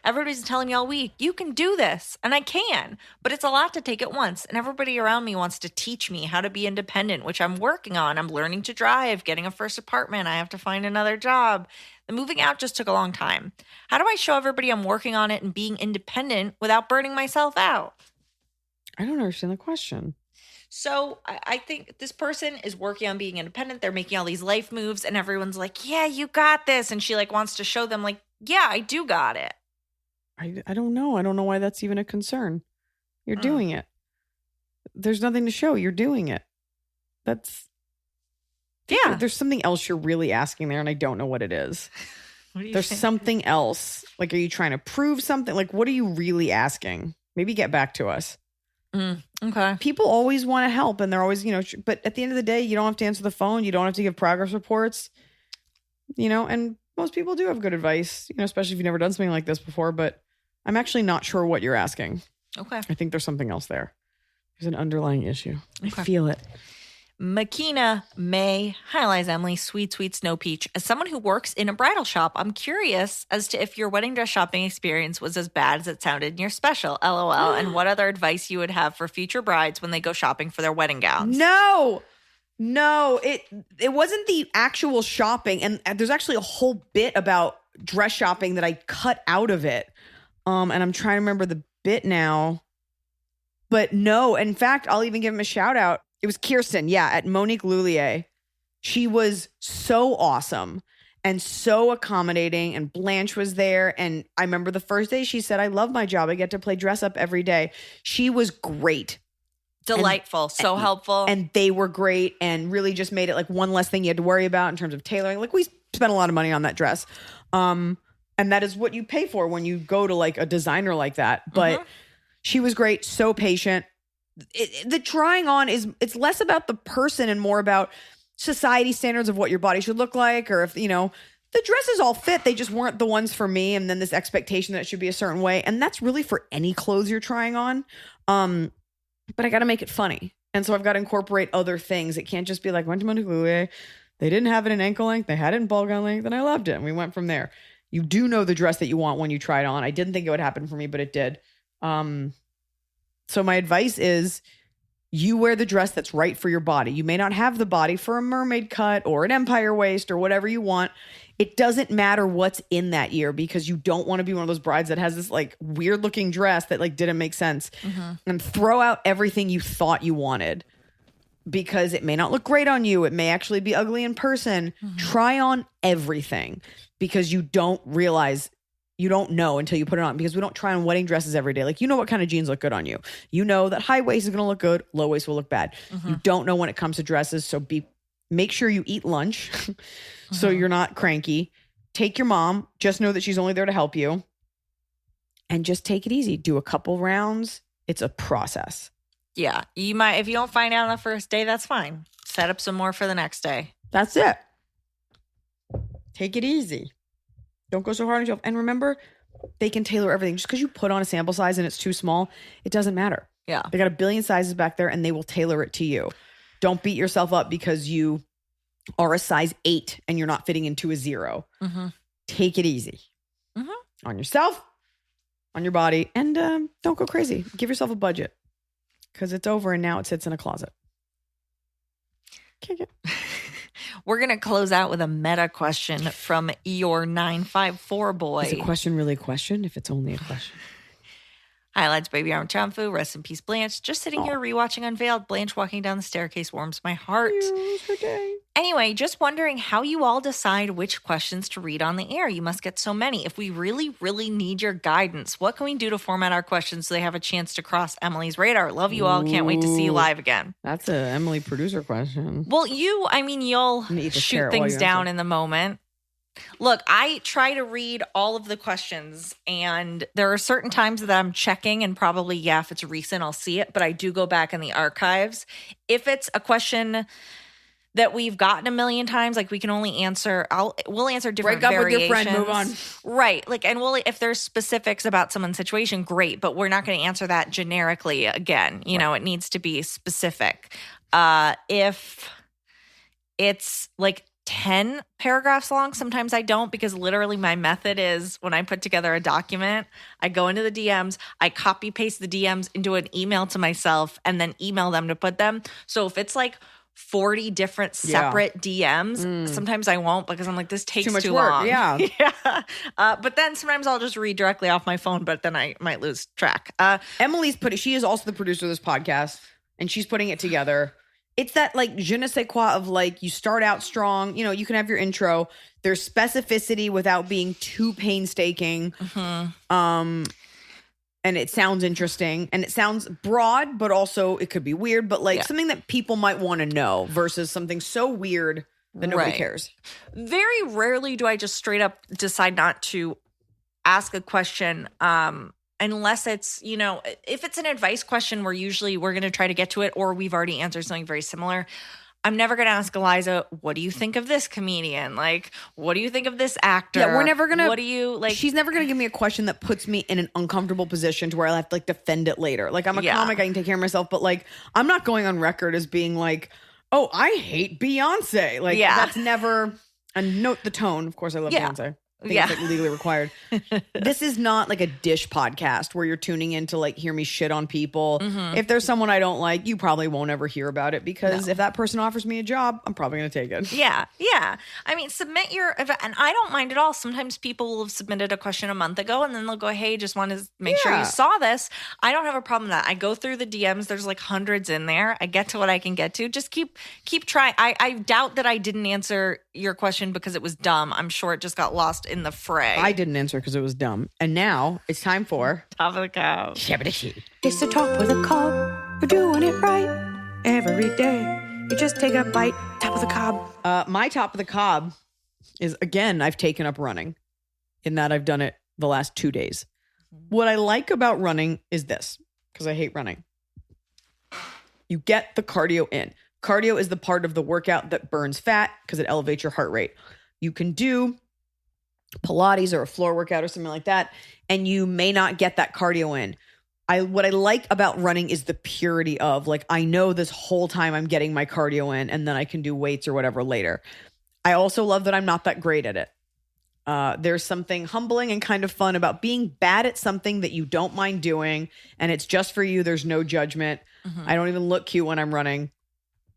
Everybody's telling me all week, you can do this, and I can, but it's a lot to take at once, and everybody around me wants to teach me how to be independent, which I'm working on. I'm learning to drive, getting a first apartment. I have to find another job. The moving out just took a long time. How do I show everybody I'm working on it and being independent without burning myself out? I don't understand the question. So I think this person is working on being independent. They're making all these life moves, and everyone's like, yeah, you got this. And she wants to show them yeah, I do got it. I don't know. I don't know why that's even a concern. You're doing it. There's nothing to show. You're doing it. There's something else you're really asking there, and I don't know what it is. There's something else. Like, are you trying to prove something? Like, what are you really asking? Maybe get back to us. Okay. People always want to help, and they're always, but at the end of the day, you don't have to answer the phone. You don't have to give progress reports, and most people do have good advice, especially if you've never done something like this before, but I'm actually not sure what you're asking. Okay. I think there's something else there. There's an underlying issue. I feel it. Makina May. Hi, Liza, Emily. Sweet, sweet Snow Peach. As someone who works in a bridal shop, I'm curious as to if your wedding dress shopping experience was as bad as it sounded in your special, LOL, and what other advice you would have for future brides when they go shopping for their wedding gowns. No, it wasn't the actual shopping. And there's actually a whole bit about dress shopping that I cut out of it. And I'm trying to remember the bit now. But no, in fact, I'll even give him a shout out. It was Kirsten, at Monique Lullier. She was so awesome and so accommodating, and Blanche was there. And I remember the first day she said, I love my job. I get to play dress up every day. She was great. Delightful. So helpful. And they were great and really just made it one less thing you had to worry about in terms of tailoring. We spent a lot of money on that dress. And that is what you pay for when you go to a designer like that. But she was great. So patient. The trying on it's less about the person and more about society standards of what your body should look like, or if the dresses all fit, they just weren't the ones for me, and then this expectation that it should be a certain way, and that's really for any clothes you're trying on. But I got to make it funny, and so I've got to incorporate other things. It can't just be went to Monique Lullier, they didn't have it in ankle length, they had it in ball gown length, and I loved it, and we went from there. You do know the dress that you want when you try it on. I didn't think it would happen for me, but it did. So my advice is you wear the dress that's right for your body. You may not have the body for a mermaid cut or an empire waist or whatever you want. It doesn't matter what's in that year, because you don't want to be one of those brides that has this weird looking dress that didn't make sense, and throw out everything you thought you wanted. because it may not look great on you. It may actually be ugly in person. Try on everything because you don't know until you put it on, because we don't try on wedding dresses every day. Like, you know what kind of jeans look good on you. You know that high waist is going to look good. Low waist will look bad. You don't know when it comes to dresses. So make sure you eat lunch so you're not cranky. Take your mom. Just know that she's only there to help you. And just take it easy. Do a couple rounds. It's a process. Yeah. You might, if you don't find out on the first day, that's fine. Set up some more for the next day. That's it. Take it easy. Don't go so hard on yourself. And remember, they can tailor everything. Just because you put on a sample size and it's too small, it doesn't matter. Yeah. They got a billion sizes back there and they will tailor it to you. Don't beat yourself up because you are a size 8 and you're not fitting into a 0. Take it easy on yourself, on your body, and don't go crazy. Give yourself a budget because it's over and now it sits in a closet. We're going to close out with a meta question from your 954 boy. Is a question really a question if it's only a question? Highlights, baby, I'm Chamfu. Rest in peace, Blanche. Just sitting here rewatching Unveiled. Blanche walking down the staircase warms my heart. Anyway, just wondering how you all decide which questions to read on the air. You must get so many. If we really, really need your guidance, what can we do to format our questions so they have a chance to cross Emily's radar? Love you all. Can't wait to see you live again. That's a Emily producer question. Well, you'll shoot things down in the moment. Look, I try to read all of the questions, and there are certain times that I'm checking, and probably, if it's recent, I'll see it, but I do go back in the archives. If it's a question that we've gotten a million times, like we can only answer, we'll answer different variations. Break up with your friend, move on. Right. Like, and if there's specifics about someone's situation, great, but we're not going to answer that generically again. You know, it needs to be specific. If it's like 10 paragraphs long, sometimes I don't, because literally my method is when I put together a document, I go into the DMs, I copy paste the DMs into an email to myself and then email them to put them. So if it's like 40 different separate DMs, sometimes I won't, because I'm like, this takes too much too work. long. Yeah. But then sometimes I'll just read directly off my phone, but then I might lose track. She is also the producer of this podcast, and she's putting it together. It's that like je ne sais quoi of like, you start out strong, you know, you can have your intro. There's specificity without being too painstaking. And it sounds interesting and it sounds broad, but also it could be weird, but like something that people might want to know versus something so weird that nobody cares. Very rarely do I just straight up decide not to ask a question. Unless it's, you know, if it's an advice question where usually we're going to try to get to it or we've already answered something very similar. I'm never going to ask Iliza, what do you think of this comedian? Like, what do you think of this actor? Yeah, we're never going to. What do you like? She's never going to give me a question that puts me in an uncomfortable position to where I'll have to like defend it later. Like, I'm a comic, I can take care of myself, but like, I'm not going on record as being like, oh, I hate Beyonce. Like, that's never, and note the tone. Of course, I love Beyonce. I think it's like legally required. This is not like a dish podcast where you're tuning in to like hear me shit on people. If there's someone I don't like, you probably won't ever hear about it because if that person offers me a job, I'm probably going to take it. Yeah. I mean, submit and I don't mind at all. Sometimes people will have submitted a question a month ago and then they'll go, hey, just want to make sure you saw this. I don't have a problem with that. I go through the DMs. There's like hundreds in there. I get to what I can get to. Just keep trying. I doubt that I didn't answer your question because it was dumb. I'm sure it just got lost in the fray. I didn't answer because it was dumb. And now it's time for Top of the Cob. It's the top of the cob. We're doing it right every day. You just take a bite. Top of the cob. My top of the cob is, again, I've taken up running in that I've done it the last 2 days. What I like about running is this, because I hate running. You get the cardio in. Cardio is the part of the workout that burns fat because it elevates your heart rate. You can do Pilates or a floor workout or something like that, and you may not get that cardio in. What I like about running is the purity of like, I know this whole time I'm getting my cardio in and then I can do weights or whatever later. I also love that I'm not that great at it. There's something humbling and kind of fun about being bad at something that you don't mind doing and it's just for you. There's no judgment. I don't even look cute when I'm running,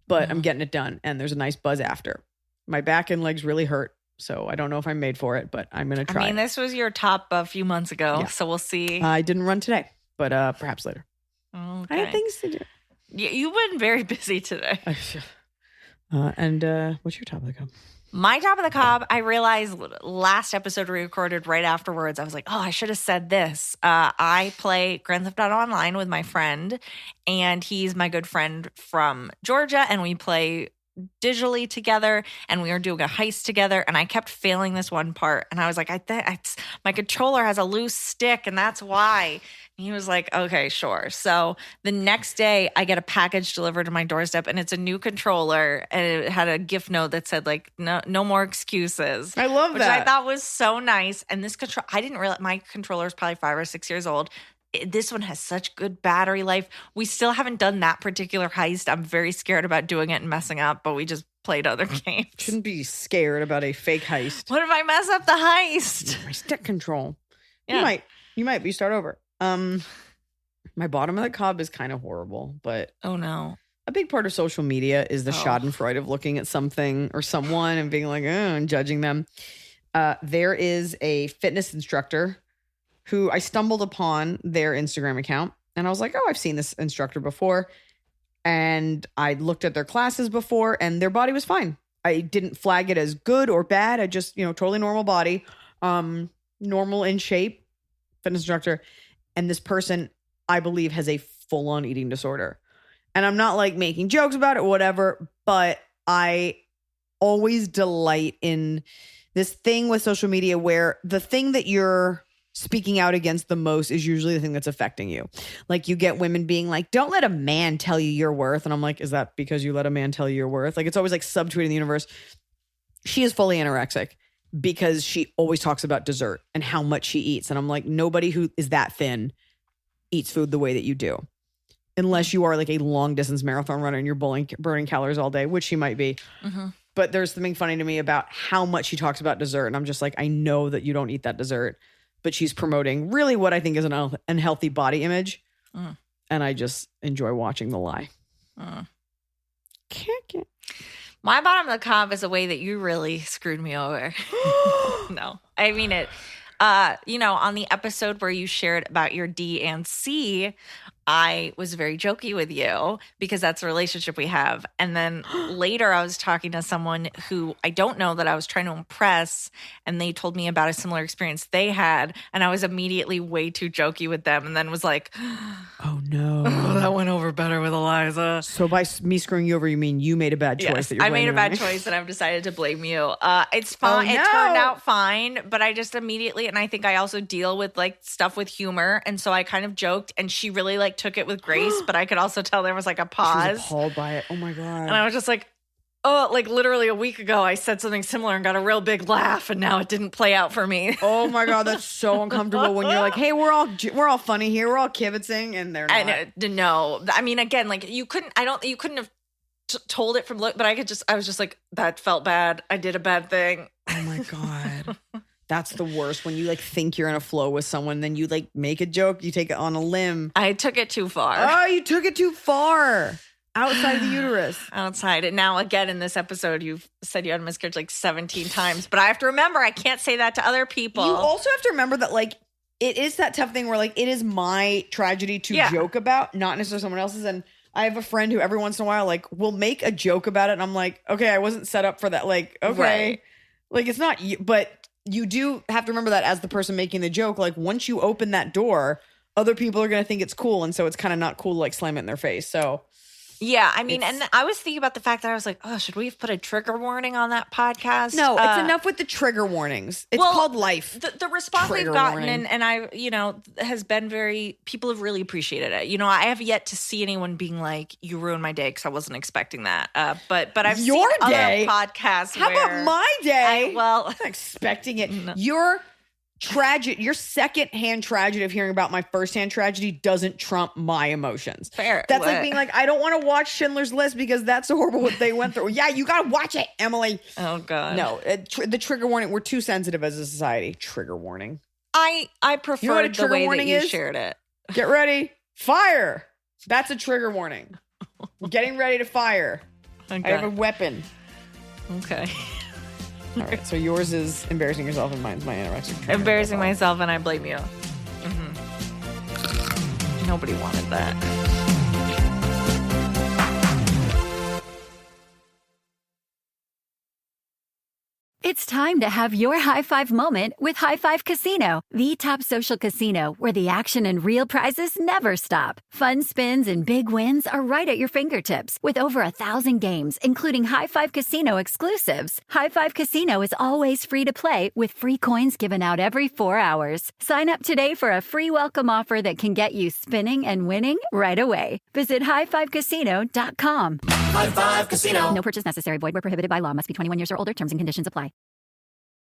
but I'm getting it done and there's a nice buzz after. My back and legs really hurt. So I don't know if I'm made for it, but I'm going to try. I mean, this was your top a few months ago, so we'll see. I didn't run today, but perhaps later. Okay. I have things to do. You've been very busy today. And what's your top of the cup? My top of the cob, I realized last episode we recorded right afterwards, I was like, oh, I should have said this. I play Grand Theft Auto Online with my friend, and he's my good friend from Georgia, and we play digitally together, and we were doing a heist together, and I kept failing this one part, and I was like, my controller has a loose stick, and that's why. And he was like, okay, sure. So the next day, I get a package delivered to my doorstep, and it's a new controller, and it had a gift note that said, like, no more excuses. I love which that. I thought was so nice. And this control, I didn't realize my controller is probably 5 or 6 years old. This one has such good battery life. We still haven't done that particular heist. I'm very scared about doing it and messing up, but we just played other games. Shouldn't be scared about a fake heist. What if I mess up the heist? My stick control. Yeah. You might. You start over. My bottom of the cob is kind of horrible, but Oh no. a big part of social media is the schadenfreude of looking at something or someone and being like, and judging them. There is a fitness instructor who I stumbled upon their Instagram account, and I was like, oh, I've seen this instructor before. And I looked at their classes before, and their body was fine. I didn't flag it as good or bad. I just, totally normal body, normal in shape, fitness instructor. And this person, I believe, has a full-on eating disorder. And I'm not like making jokes about it or whatever, but I always delight in this thing with social media where the thing that you're speaking out against the most is usually the thing that's affecting you. Like you get women being like, don't let a man tell you your worth. And I'm like, is that because you let a man tell you your worth? Like it's always like subtweeting the universe. She is fully anorexic because she always talks about dessert and how much she eats. And I'm like, nobody who is that thin eats food the way that you do. Unless you are like a long distance marathon runner and you're burning calories all day, which she might be. Mm-hmm. But there's something funny to me about how much she talks about dessert. And I'm just like, I know that you don't eat that dessert. But she's promoting really what I think is an unhealthy body image. Mm. And I just enjoy watching the lie. My bottom of the cob is a way that you really screwed me over. No, I mean it. On the episode where you shared about your D and C, I was very jokey with you because that's the relationship we have. And then later I was talking to someone who I don't know that I was trying to impress, and they told me about a similar experience they had. And I was immediately way too jokey with them and then was like, oh no. Oh, that went over better with Iliza. So by me screwing you over, you mean you made a bad choice? Yes, that you're I made a blaming on bad me? choice and I've decided to blame you. It's fine. Oh, no. It turned out fine, but I just immediately, and I think I also deal with like stuff with humor. And so I kind of joked, and she really like took it with grace, but I could also tell there was like a She pause. was appalled by it. Oh my God. And I was just like, oh, like literally a week ago, I said something similar and got a real big laugh, and now it didn't play out for me. Oh my God, that's so uncomfortable when you're like, hey, we're all funny here. We're all kibitzing, and they're not. And no, I mean, again, like you couldn't have told it from look, but I was just like, that felt bad. I did a bad thing. Oh my God. That's the worst. When you like think you're in a flow with someone, then you like make a joke, you take it on a limb. I took it too far. Oh, you took it too far. Outside the uterus. Outside. And now again in this episode, you've said you had a miscarriage like 17 times, but I have to remember I can't say that to other people. You also have to remember that like it is that tough thing where like it is my tragedy to joke about, not necessarily someone else's. And I have a friend who every once in a while like will make a joke about it, and I'm like, okay, I wasn't set up for that. Like, okay. Right. Like it's not you, but you do have to remember that as the person making the joke, like once you open that door, other people are going to think it's cool. And so it's kind of not cool to like slam it in their face. So yeah, I mean, and I was thinking about the fact that I was like, oh, should we have put a trigger warning on that podcast? No, it's enough with the trigger warnings. It's called life. The response Trigger we've gotten, warning. and I, has been people have really appreciated it. I have yet to see anyone being like, you ruined my day because I wasn't expecting that. But I've Your seen day? other podcasts How where about my day? I'm not expecting it. No. Your second-hand tragedy of hearing about my first-hand tragedy doesn't trump my emotions. Fair. That's like being like, I don't want to watch Schindler's List because that's so horrible what they went through. Yeah, you got to watch it, Emily. Oh, God. No, the trigger warning, we're too sensitive as a society. Trigger warning. I prefer what a the trigger way that warning you is? shared it. Get ready. Fire. That's a trigger warning. Getting ready to fire. Okay. I have a weapon. Okay. All right, so yours is embarrassing yourself and mine's my anorexic trainer. Embarrassing myself, and I blame you. Mm-hmm. Nobody wanted that. It's time to have your high five moment with High Five Casino, the top social casino where the action and real prizes never stop. Fun spins and big wins are right at your fingertips with over 1,000 games, including High Five Casino exclusives. High Five Casino is always free to play with free coins given out every 4 hours. Sign up today for a free welcome offer that can get you spinning and winning right away. Visit highfivecasino.com. High Five Casino. No purchase necessary. Void where prohibited by law. Must be 21 years or older. Terms and conditions apply.